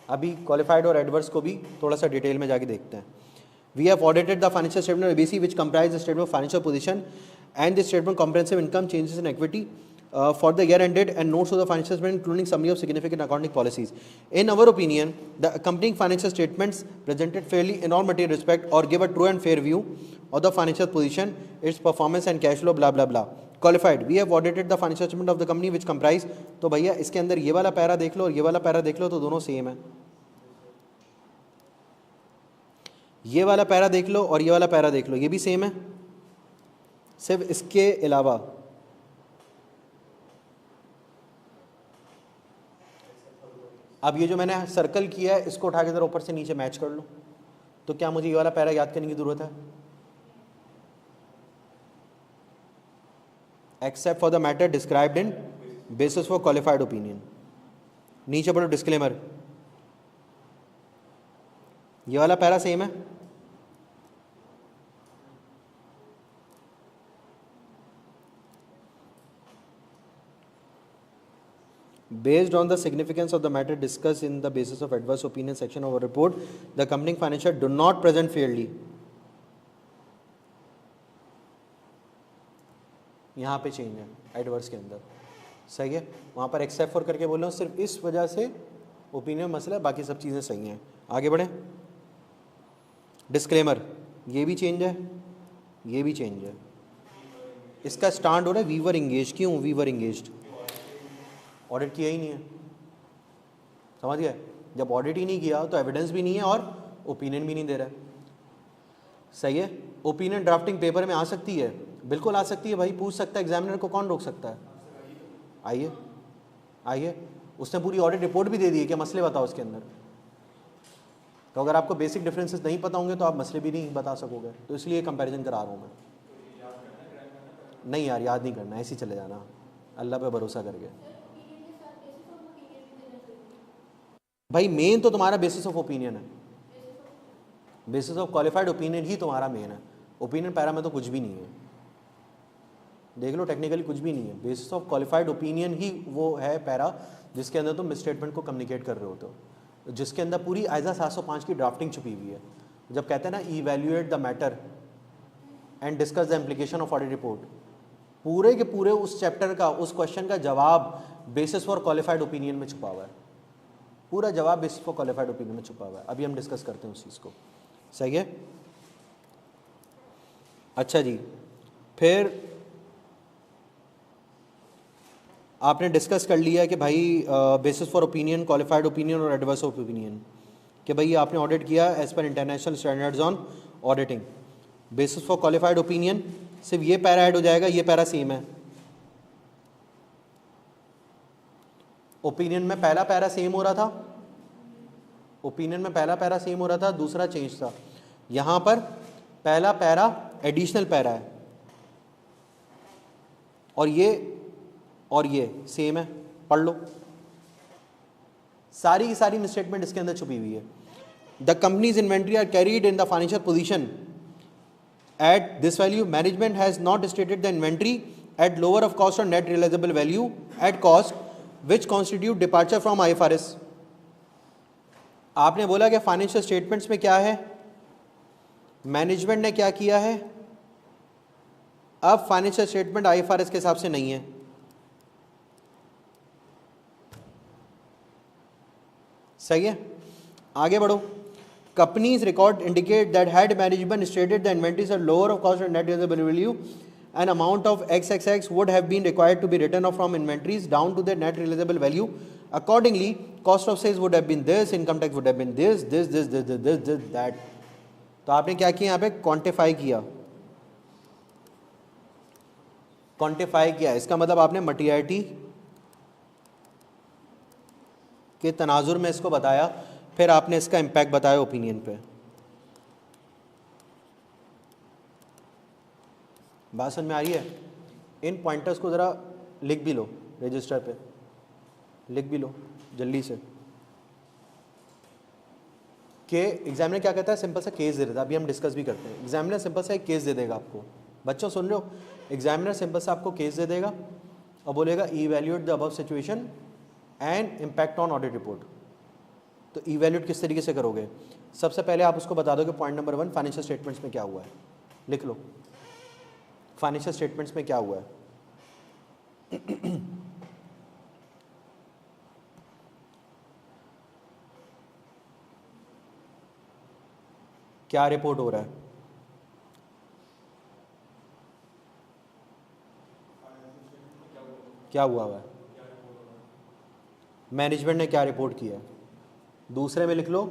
अभी क्वालिफाइड और एडवर्स को भी थोड़ा सा डिटेल में जाके देखते हैं। We have audited the financial statement of ABC which comprise the statement of financial position and the statement comprehensive income, changes in equity for the year ended, and notes of the financial statement including summary of significant accounting policies. In our opinion, the accompanying financial statements presented fairly in all material respect or give a true and fair view of the financial position, its performance and cash flow, blah blah blah. Qualified, we have audited the financial statement of the company which comprise, तो भैया इसके अंदर ये वाला para देख लो और ये वाला पैरा देख लो तो दोनों सेम है। ये वाला पैरा देख लो और ये वाला पैरा देख लो, ये भी सेम है, सिर्फ इसके अलावा अब ये जो मैंने सर्कल किया है इसको उठा के जरा ऊपर से नीचे मैच कर लो, तो क्या मुझे ये वाला पैरा याद करने की जरूरत है? Except for the matter described in basis for qualified opinion. नीचे पढ़ो डिस्क्लेमर, ये वाला पैरा सेम है, based on the significance of the matter discussed in the basis of adverse opinion section of our report, the accompanying financial do not present fairly. यहाँ पे change है adverse के अंदर, सही है, वहाँ पर एक्सेप्ट फॉर करके बोल रहा हूँ, सिर्फ इस वजह से ओपिनियन मसला है, बाकी सब चीज़ें सही हैं। आगे बढ़ें। डिस्क्लेमर, ये भी चेंज है, ये भी चेंज है। इसका स्टांड हो रहा है वी वर इंगेज। क्यों वी वर इंगेज्ड? ऑडिट किया ही नहीं है, समझ गए? जब ऑडिट ही नहीं किया तो एविडेंस भी नहीं है और ओपिनियन भी नहीं दे रहा है, सही है। ओपिनियन ड्राफ्टिंग पेपर में आ सकती है, बिल्कुल आ सकती है भाई, पूछ सकता है, एग्जामिनर को कौन रोक सकता है? आइए आइए, उसने पूरी ऑडिट रिपोर्ट भी दे दी है कि मसले बताओ उसके अंदर। तो अगर आपको बेसिक डिफरेंसेस नहीं पता होंगे तो आप मसले भी नहीं बता सकोगे, तो इसलिए कंपैरिजन करा रहा हूँ मैं। नहीं यार, याद नहीं करना, ऐसे ही चले जाना अल्लाह पे भरोसा करके। भाई मेन तो तुम्हारा बेसिस ऑफ ओपिनियन है, बेसिस ऑफ क्वालिफाइड ओपिनियन ही तुम्हारा मेन है। ओपिनियन पैरा में तो कुछ भी नहीं है, देख लो टेक्निकली कुछ भी नहीं है। बेसिस ऑफ क्वालिफाइड ओपिनियन ही वो है पैरा जिसके अंदर तुम स्टेटमेंट को कम्युनिकेट कर रहे होते हो, जिसके अंदर पूरी आइजा 705 की ड्राफ्टिंग छुपी हुई है। जब कहते हैं ना evaluate the matter and discuss the implication of audit report, पूरे के पूरे उस चैप्टर का, उस क्वेश्चन का जवाब बेसिस फॉर क्वालिफाइड ओपिनियन में छुपा हुआ है, पूरा जवाब बेसिस फॉर क्वालिफाइड ओपिनियन में छुपा हुआ है। अभी हम डिस्कस करते हैं उस चीज़ को, सही है। अच्छा जी, फिर आपने डिस्कस कर लिया कि भाई basis for opinion, qualified opinion और एडवर्स ऑफ ओपिनियन, कि भाई आपने ऑडिट किया as per international standards on auditing. Basis for qualified opinion सिर्फ ये पैरा ऐड हो जाएगा, ये पैरा सेम है। ओपिनियन में पहला पैरा सेम हो रहा था, ओपिनियन में पहला पैरा सेम हो रहा था, दूसरा चेंज था। यहां पर पहला पैरा एडिशनल पैरा है और ये सेम है, पढ़ लो। सारी की सारी मिसस्टेटमेंट इसके अंदर छुपी हुई है। The company's inventory are carried in the financial position at this value, management has not stated the inventory at lower of cost और net realisable value at cost which constitute departure from IFRS. आपने बोला कि financial statements में क्या है, management ने क्या किया है, अब फाइनेंशियल स्टेटमेंट आईएफआरएस के हिसाब से नहीं है। सही है, आगे बढ़ो। Company's record indicate that had management stated the inventories are lower of cost and net realisable value, an amount of XXX would have been required to be written off from inventories down to the net realizable value. Accordingly, cost of sales would have been this, income tax would have been this, that. तो आपने क्या किया यहाँ पे? Quantify किया, quantify किया। इसका मतलब आपने मटीरियलिटी के तनाजुर में इसको बताया, फिर आपने इसका इम्पैक्ट बताया ओपिनियन पे। बात समझ में आ रही है? इन पॉइंटर्स को ज़रा लिख भी लो रजिस्टर पे, लिख भी लो जल्दी से कि एग्जामिनर क्या कहता है, सिंपल सा केस दे देता है। अभी हम डिस्कस भी करते हैं। एग्जामिनर सिंपल सा एक केस दे देगा आपको, बच्चों सुन रहे हो, एग्जामिनर सिंपल सा आपको केस दे देगा और बोलेगा evaluate the above situation and impact on audit report. तो इवैल्यूएट किस तरीके से करोगे? सबसे पहले आप उसको बता दोगे पॉइंट नंबर 1 फाइनेंशियल स्टेटमेंट्स में क्या हुआ है, लिख लो फाइनेंशियल स्टेटमेंट्स में क्या हुआ है। क्या रिपोर्ट हो रहा है? क्या हुआ है? मैनेजमेंट ने क्या रिपोर्ट किया है। दूसरे में लिख लो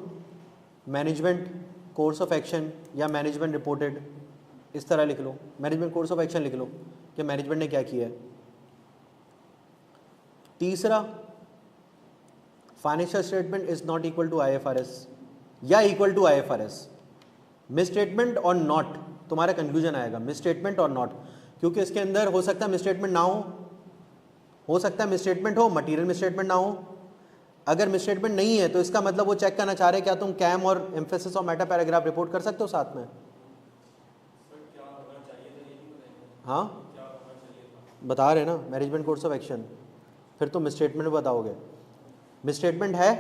मैनेजमेंट कोर्स ऑफ एक्शन या मैनेजमेंट रिपोर्टेड, इस तरह लिख लो। मैनेजमेंट कोर्स ऑफ एक्शन लिख लो कि मैनेजमेंट ने क्या किया है। तीसरा, financial statement is not equal to IFRS या equal to IFRS. Misstatement और नॉट तुम्हारा कंक्लूजन आएगा, मिस स्टेटमेंट और नॉट, क्योंकि इसके अंदर हो सकता है मिस स्टेटमेंट ना हो सकता है मिस स्टेटमेंट हो, मटीरियल मिस स्टेटमेंट ना हो। अगर मिस स्टेटमेंट नहीं है तो इसका मतलब वो चेक करना चाह रहे हैं क्या तुम कैम और एम्फेसिस और मेटा पैराग्राफ रिपोर्ट कर सकते हो साथ में। हाँ बता रहे ना मैनेजमेंट कोर्स ऑफ एक्शन, फिर तुम मिस स्टेटमेंट बताओगे। मिस स्टेटमेंट है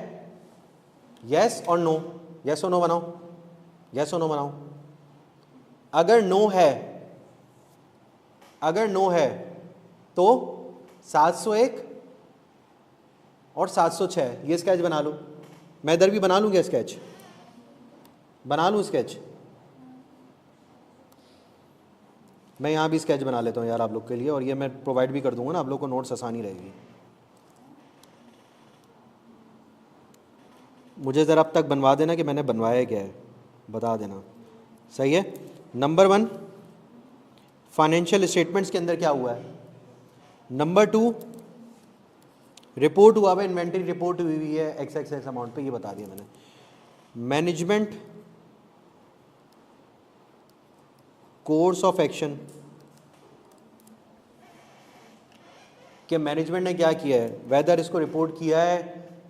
यस और नो, यस और नो बनाओ, यस और नो बनाओ। अगर नो है, अगर नो है तो 701 और 706 ये स्केच बना लो। मैं इधर भी बना लूँ क्या स्केच, बना लूँ स्केच, मैं यहाँ भी स्केच बना लेता हूँ यार आप लोग के लिए, और ये मैं प्रोवाइड भी कर दूंगा ना, आप लोग को नोट्स आसानी रहेगी। मुझे ज़रा अब तक बनवा देना कि मैंने बनवाया क्या है, बता देना, सही है। नंबर 1 फाइनेंशियल स्टेटमेंट्स के अंदर क्या हुआ है। नंबर 2 रिपोर्ट हुआ है, इन्वेंटरी रिपोर्ट हुई है एक्स एक्स एक्स अमाउंट पे, ये बता दिया मैंने। मैनेजमेंट कोर्स ऑफ एक्शन कि मैनेजमेंट ने क्या किया है, वेदर इसको रिपोर्ट किया है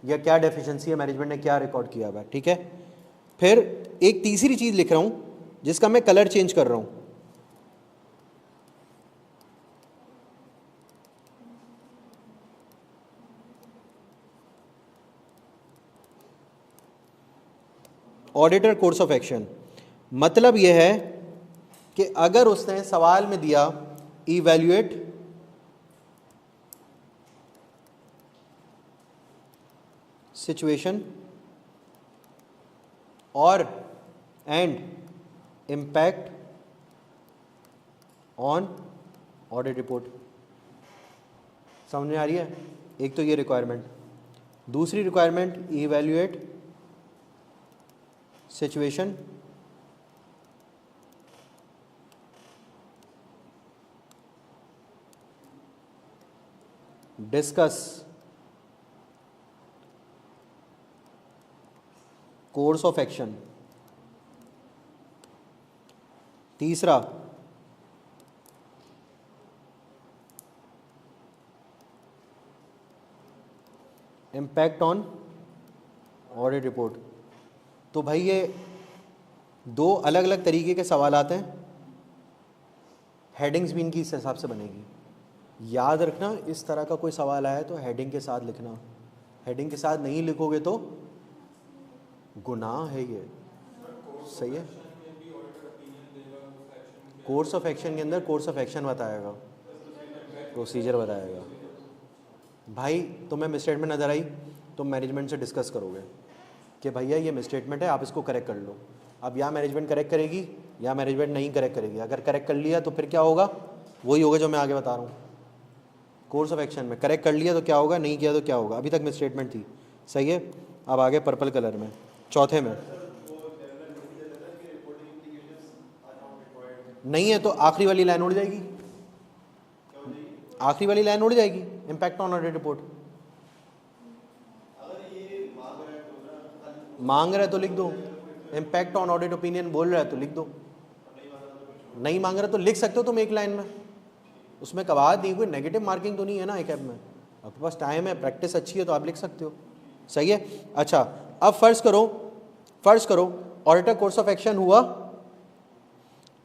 या क्या डेफिशिएंसी है, मैनेजमेंट ने क्या रिकॉर्ड किया हुआ है, ठीक है। फिर एक तीसरी चीज लिख रहा हूं जिसका मैं कलर चेंज कर रहा हूं, ऑडिटर कोर्स ऑफ एक्शन। मतलब यह है कि अगर उसने सवाल में दिया इवैल्यूएट सिचुएशन और and impact on audit report, समझ में आ रही है। एक तो ये रिक्वायरमेंट, दूसरी requirement evaluate situation discuss course of action. तीसरा इम्पैक्ट ऑन ऑडिट रिपोर्ट। तो भाई ये दो अलग अलग तरीके के सवाल आते हैं, हेडिंग्स भी इनकी इस हिसाब से बनेगी। याद रखना इस तरह का कोई सवाल आया तो हेडिंग के साथ लिखना, हेडिंग के साथ नहीं लिखोगे तो गुनाह है ये, सही है। कोर्स ऑफ एक्शन के अंदर कोर्स ऑफ एक्शन बताएगा, प्रोसीजर बताएगा। भाई तुम्हें मिसस्टेटमेंट नज़र आई, तुम मैनेजमेंट से डिस्कस करोगे कि भैया ये मिसस्टेटमेंट है, आप इसको करेक्ट कर लो। अब या मैनेजमेंट करेक्ट करेगी या मैनेजमेंट नहीं करेक्ट करेगी। अगर करेक्ट कर लिया तो फिर क्या होगा, वही होगा जो मैं आगे बता रहा हूँ। कोर्स ऑफ एक्शन में करेक्ट कर लिया तो क्या होगा, नहीं किया तो क्या होगा। अभी तक मिसस्टेटमेंट थी, सही है। अब आगे पर्पल कलर में चौथे में नहीं है तो आखिरी वाली लाइन उड़ जाएगी, आखिरी वाली लाइन उड़ जाएगी, इम्पैक्ट ऑन ऑडिट रिपोर्ट। मांग रहा है तो लिख दो, इम्पैक्ट ऑन ऑडिट ओपिनियन बोल रहा है तो लिख दो, नहीं मांग रहा तो लिख सकते हो तुम एक लाइन में, उसमें कवायद नहीं, कोई नेगेटिव मार्किंग तो नहीं है ना एक ऐप में। आपके पास टाइम है, प्रैक्टिस अच्छी है तो आप लिख सकते हो, सही है। अच्छा, अब फर्ज करो ऑडिटर कोर्स ऑफ एक्शन हुआ,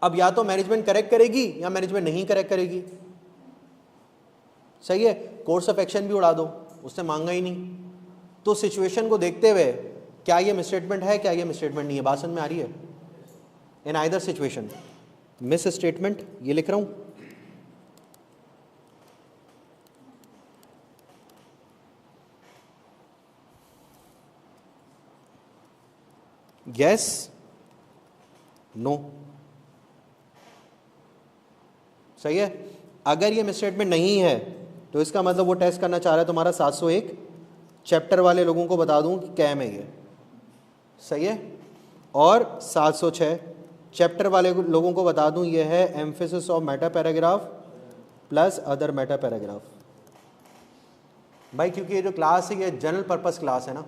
अब या तो मैनेजमेंट करेक्ट करेगी या मैनेजमेंट नहीं करेक्ट करेगी, सही है। कोर्स ऑफ एक्शन भी उड़ा दो, उसने मांगा ही नहीं। तो सिचुएशन को देखते हुए क्या ये मिसस्टेटमेंट है, क्या ये मिसस्टेटमेंट नहीं है, बात समझ में आ रही है। In either situation miss statement ये लिख रहा हूं, यस नो, सही है। अगर ये मिसस्टेटमेंट नहीं है तो इसका मतलब वो टेस्ट करना चाह रहा है तुम्हारा 701 चैप्टर वाले लोगों को बता दूं कि कैम है ये, सही है। और 706 चैप्टर वाले लोगों को बता दूं ये है emphasis of matter paragraph plus other matter paragraph. भाई क्योंकि ये जो क्लास है ये जनरल पर्पस क्लास है ना,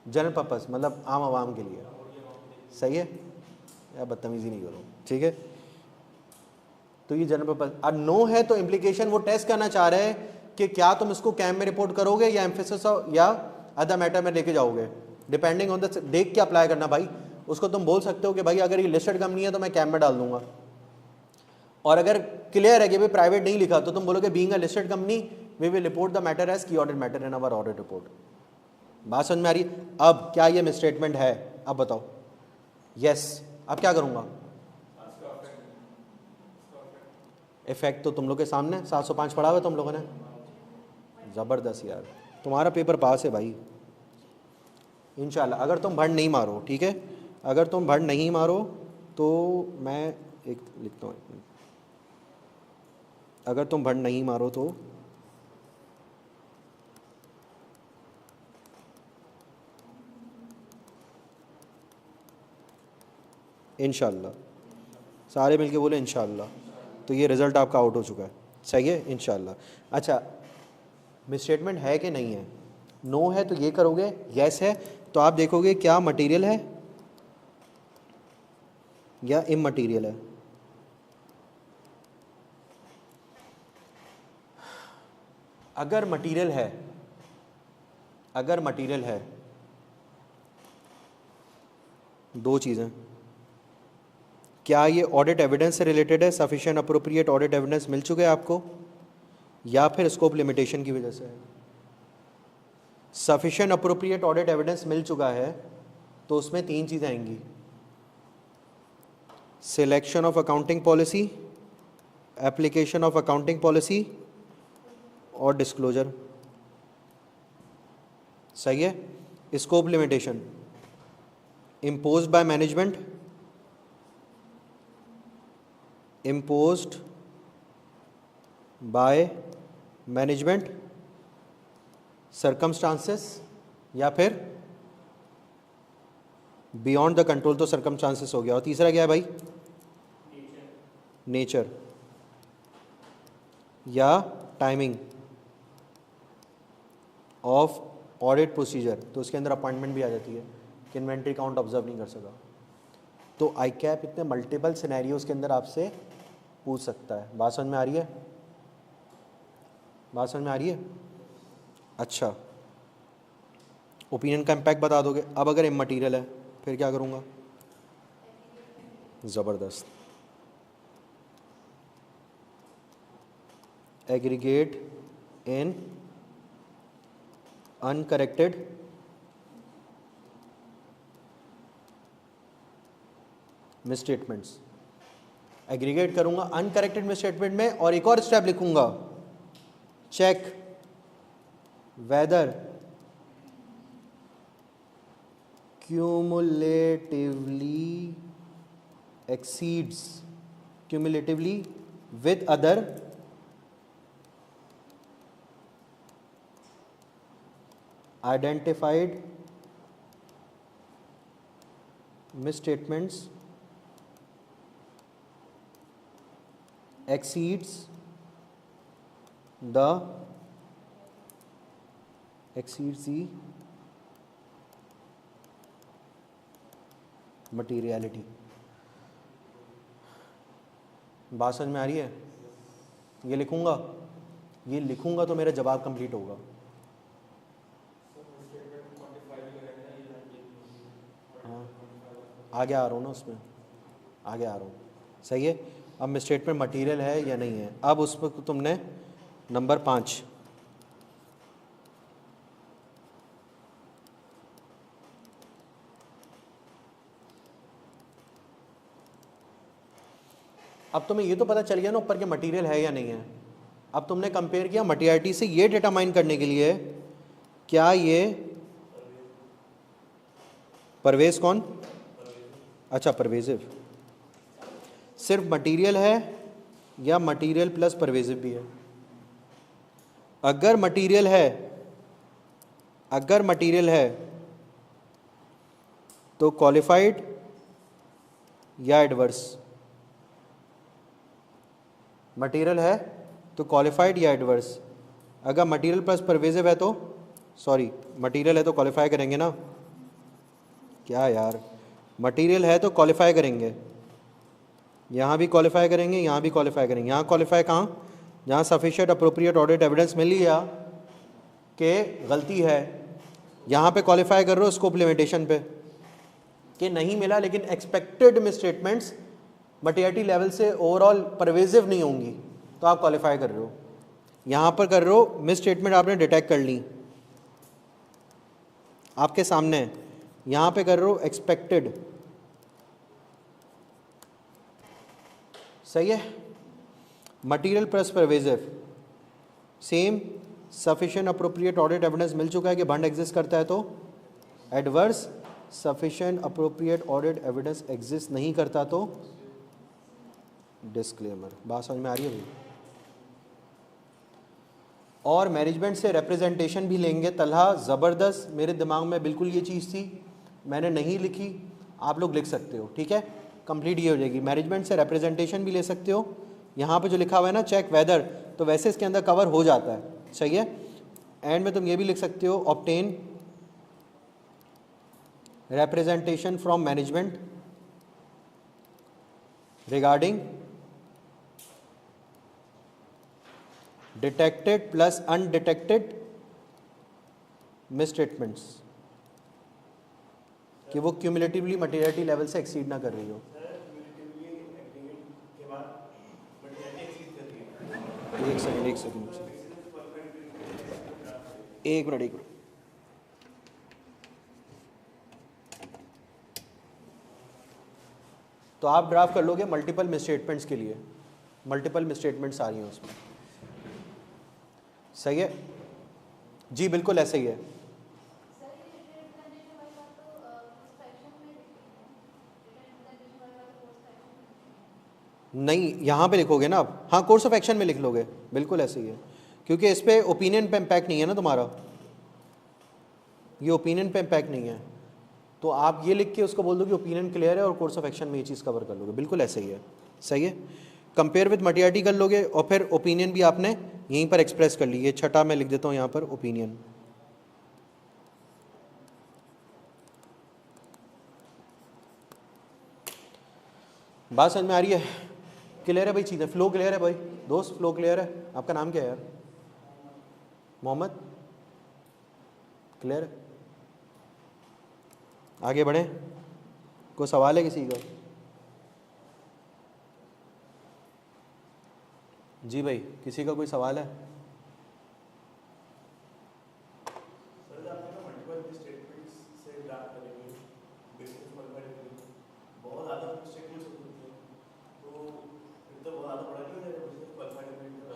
जनरल पर्पस मतलब आम आवाम के लिए, सही है। या बदतमीजी नहीं करो, ठीक है। तो ये जनरल पर्पस, और नो है तो इम्प्लीकेशन वो टेस्ट करना चाह रहे हैं कि क्या तुम इसको कैम में रिपोर्ट करोगे या एम्फेसिस या अदर मैटर में लेके जाओगे, डिपेंडिंग ऑन द, देख के अप्लाई करना भाई। उसको तुम बोल सकते हो कि भाई अगर ये लिस्टेड कंपनी है तो मैं कैम में डाल दूंगा, और अगर क्लियर है कि भाई प्राइवेट नहीं लिखा तो तुम बोलोगे being a listed company we will report the matter as key audit matter in our audit report. बात समझ में आ रही। अब क्या ये मिसस्टेटमेंट है, अब बताओ। यस, अब क्या करूंगा, इफेक्ट तो तुम लोग के सामने 705 पढ़ा हुआ तुम लोगों ने, ज़बरदस्त यार, तुम्हारा पेपर पास है भाई इंशाल्लाह, अगर तुम भंड नहीं मारो, ठीक है। अगर तुम भंड नहीं मारो तो मैं एक लिखता हूँ, अगर तुम भंड नहीं मारो तो इंशाल्लाह, सारे मिलके बोले इंशाल्लाह, तो ये रिज़ल्ट आपका आउट हो चुका है, सही है इंशाल्लाह। अच्छा, मिसस्टेटमेंट है कि नहीं है, नो है तो ये करोगे, यस है तो आप देखोगे क्या मटेरियल है या इममटेरियल है। अगर मटेरियल है, अगर मटेरियल है, दो चीज़ें, क्या ये ऑडिट एविडेंस से रिलेटेड है, सफिशिएंट अप्रोप्रिएट ऑडिट एविडेंस मिल चुके हैं आपको, या फिर स्कोप लिमिटेशन की वजह से है। सफिशिएंट अप्रोप्रिएट ऑडिट एविडेंस मिल चुका है तो उसमें तीन चीज़ें आएंगी, selection of accounting policy, application of accounting policy और डिस्क्लोजर, सही है। Scope limitation imposed by management, imposed by management, circumstances या फिर बियॉन्ड द कंट्रोल, तो सर्कमस्टांसेस हो गया। और तीसरा क्या है भाई, नेचर या टाइमिंग ऑफ ऑडिट प्रोसीजर, तो उसके अंदर अपॉइंटमेंट भी आ जाती है कि इन्वेंट्री काउंट ऑब्जर्व नहीं कर सका। तो आई कैप इतने मल्टीपल सिनेरियोज के अंदर आपसे पूछ सकता है। बात समझ में आ रही है, बात समझ में आ रही है। अच्छा, ओपिनियन का इम्पैक्ट बता दोगे। अब अगर इममटीरियल है फिर क्या करूँगा, ज़बरदस्त, aggregate in uncorrected misstatements, aggregate करूंगा अनकरेक्टेड मिसस्टेटमेंट में, और एक और स्टेप लिखूंगा, check whether cumulatively exceeds cumulatively with other identified misstatements exceeds the materiality. बात समझ में आ रही है। ये लिखूंगा तो मेरा जवाब कंप्लीट होगा। हाँ आगे आ रहा हूँ ना, उसमें आगे आ रहा हूँ, सही है। अब मैं स्टेटमेंट मटेरियल है या नहीं है, अब उस पर तुमने नंबर 5, अब तुम्हें ये तो पता चल गया ना ऊपर के मटेरियल है या नहीं है। अब तुमने कंपेयर किया मटेरियलिटी से ये डिटरमाइन करने के लिए क्या ये परवेज कौन, अच्छा परवेजिव, सिर्फ मटेरियल है या मटेरियल प्लस परवेजिव भी है। अगर मटेरियल है तो क्वालिफाइड या एडवर्स, मटेरियल है तो क्वालिफाइड या एडवर्स। अगर मटेरियल प्लस परवेजिव है तो मटेरियल है तो क्वालिफाई करेंगे ना, क्या यार, मटेरियल है तो क्वालिफाई करेंगे, यहाँ भी क्वालिफाई करेंगे, यहाँ भी क्वालिफाई करेंगे। यहाँ क्वालिफाई कहाँ, जहाँ सफिशिएंट अप्रोप्रिएट ऑडिट एविडेंस मिल गया कि गलती है, यहाँ पे क्वालिफाई कर रहे हो स्कोप लिमिटेशन पे कि नहीं मिला, लेकिन एक्सपेक्टेड मिसस्टेटमेंट्स मटेरियलिटी लेवल से ओवरऑल परवेजिव नहीं होंगी, तो आप क्वालिफाई कर रहे हो। यहाँ पर कर रहे हो मिसस्टेटमेंट आपने डिटेक्ट कर ली आपके सामने, यहाँ पे कर रहे हो एक्सपेक्टेड, सही है। Material plus pervasive same, sufficient appropriate audit evidence मिल चुका है कि भंड एग्जिस्ट करता है तो adverse, sufficient appropriate audit evidence exist नहीं करता तो डिस्क्लेमर। बात समझ में आ रही है भाई। और मैनेजमेंट से रिप्रेजेंटेशन भी लेंगे, तलहा ज़बरदस्त, मेरे दिमाग में बिल्कुल ये चीज़ थी, मैंने नहीं लिखी, आप लोग लिख सकते हो, ठीक है, कंप्लीट ये हो जाएगी। मैनेजमेंट से रिप्रेजेंटेशन भी ले सकते हो, यहाँ पे जो लिखा हुआ है ना चेक वेदर, तो वैसे इसके अंदर कवर हो जाता है, सही है। एंड में तुम ये भी लिख सकते हो obtain representation from management regarding detected plus undetected misstatements, कि वो क्यूमुलेटिवली मटेरियलिटी लेवल से एक्सीड ना कर रही हो। एक मिनट। तो आप ड्राफ्ट कर लोगे मल्टीपल मिसस्टेटमेंट्स के लिए, मल्टीपल मिसस्टेटमेंट्स आ रही हैं उसमें, सही है जी, बिल्कुल ऐसे ही है। नहीं, यहाँ पे लिखोगे ना आप, हाँ कोर्स ऑफ एक्शन में लिख लोगे, बिल्कुल ऐसे ही है, क्योंकि इस पे ओपिनियन पे इम्पैक्ट नहीं है ना तुम्हारा, ये ओपिनियन पे इम्पैक्ट नहीं है, तो आप ये लिख के उसको बोल दो कि ओपिनियन क्लियर है और कोर्स ऑफ एक्शन में ये चीज़ कवर कर लोगे, बिल्कुल ऐसे ही है, सही है। कंपेयर विद मटेरियलिटी कर लोगे और फिर ओपिनियन भी आपने यहीं पर एक्सप्रेस कर ली, ये छठा मैं लिख देता हूँ यहाँ पर ओपिनियन। बात समझ में आ रही है, क्लियर है भाई, चीज़ें फ्लो क्लियर है भाई दोस्त, फ्लो क्लियर है। आपका नाम क्या है यार? मोहम्मद, क्लियर है, आगे बढ़े, कोई सवाल है किसी का? जी भाई, किसी का कोई सवाल है?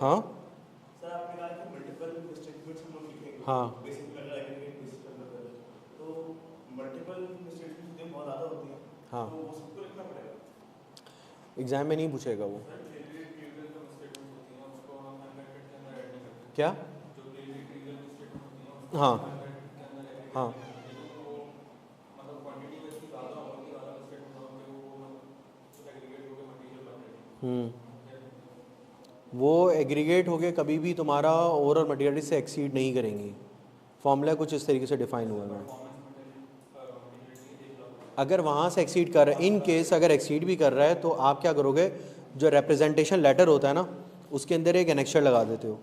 हाँ सर, आपने कहा कि मल्टीपल स्टेटमेंट्स हम लोग लिखेंगे, हाँ बेसिक वगैरह एग्रीगेट बेसिक वगैरह, तो मल्टीपल स्टेटमेंट्स जो बहुत ज़्यादा होती हैं, हाँ, तो वो सबको लिखना पड़ेगा। एग्जाम में नहीं पूछेगा वो। क्या? हाँ हाँ वो एग्रीगेट होके कभी भी तुम्हारा ओवरऑल मटेरियलिटी से एक्सीड नहीं करेंगी, फॉर्मूला कुछ इस तरीके से डिफाइन हुआ है। अगर वहाँ से एक्सीड कर रहा है, इन केस अगर एक्सीड भी कर रहा है तो आप क्या करोगे, जो रिप्रेजेंटेशन लेटर होता है ना उसके अंदर एक एनेक्शर लगा देते हो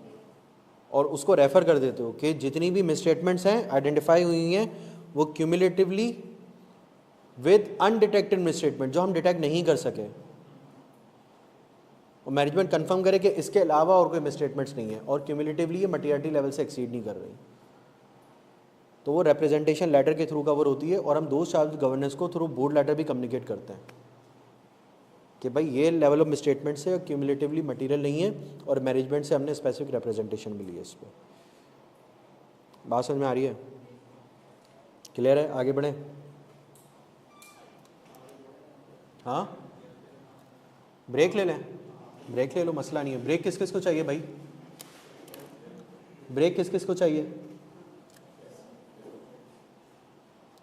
और उसको रेफ़र कर देते हो कि जितनी भी मिसस्टेटमेंट्स हैं आइडेंटिफाई हुई हैं वो क्यूमुलेटिवली विद अनडिटेक्टेड मिसस्टेटमेंट जो हम डिटेक्ट नहीं कर सके, और मैनेजमेंट कंफर्म करे कि इसके अलावा और कोई मिसस्टेटमेंट्स नहीं है और क्यूमुलेटिवली ये मटीरियलिटी लेवल से एक्सीड नहीं कर रही, तो वो रिप्रेजेंटेशन लेटर के थ्रू कवर होती है। और हम दो चार्ज गवर्नेंस को थ्रू बोर्ड लेटर भी कम्युनिकेट करते हैं कि भाई ये लेवल ऑफ मिसस्टेटमेंट से क्यूमुलेटिवली मटीरियल नहीं है और मैनेजमेंट से हमने स्पेसिफिक रिप्रेजेंटेशन मिली है इस पर। बात समझ में आ रही है? क्लियर है? आगे बढ़ें। हाँ, ब्रेक ले लें, ब्रेक ले लो, मसला नहीं है। ब्रेक किस किस को चाहिए भाई? ब्रेक किस किस को चाहिए?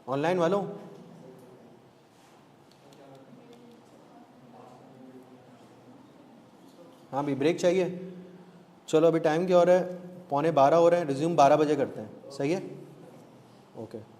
ऑनलाइन वालों? हाँ भी ब्रेक चाहिए। चलो अभी टाइम क्या हो रहा है? 11:15 हो रहे हैं। रिज्यूम 12 बजे करते हैं, सही है? ओके।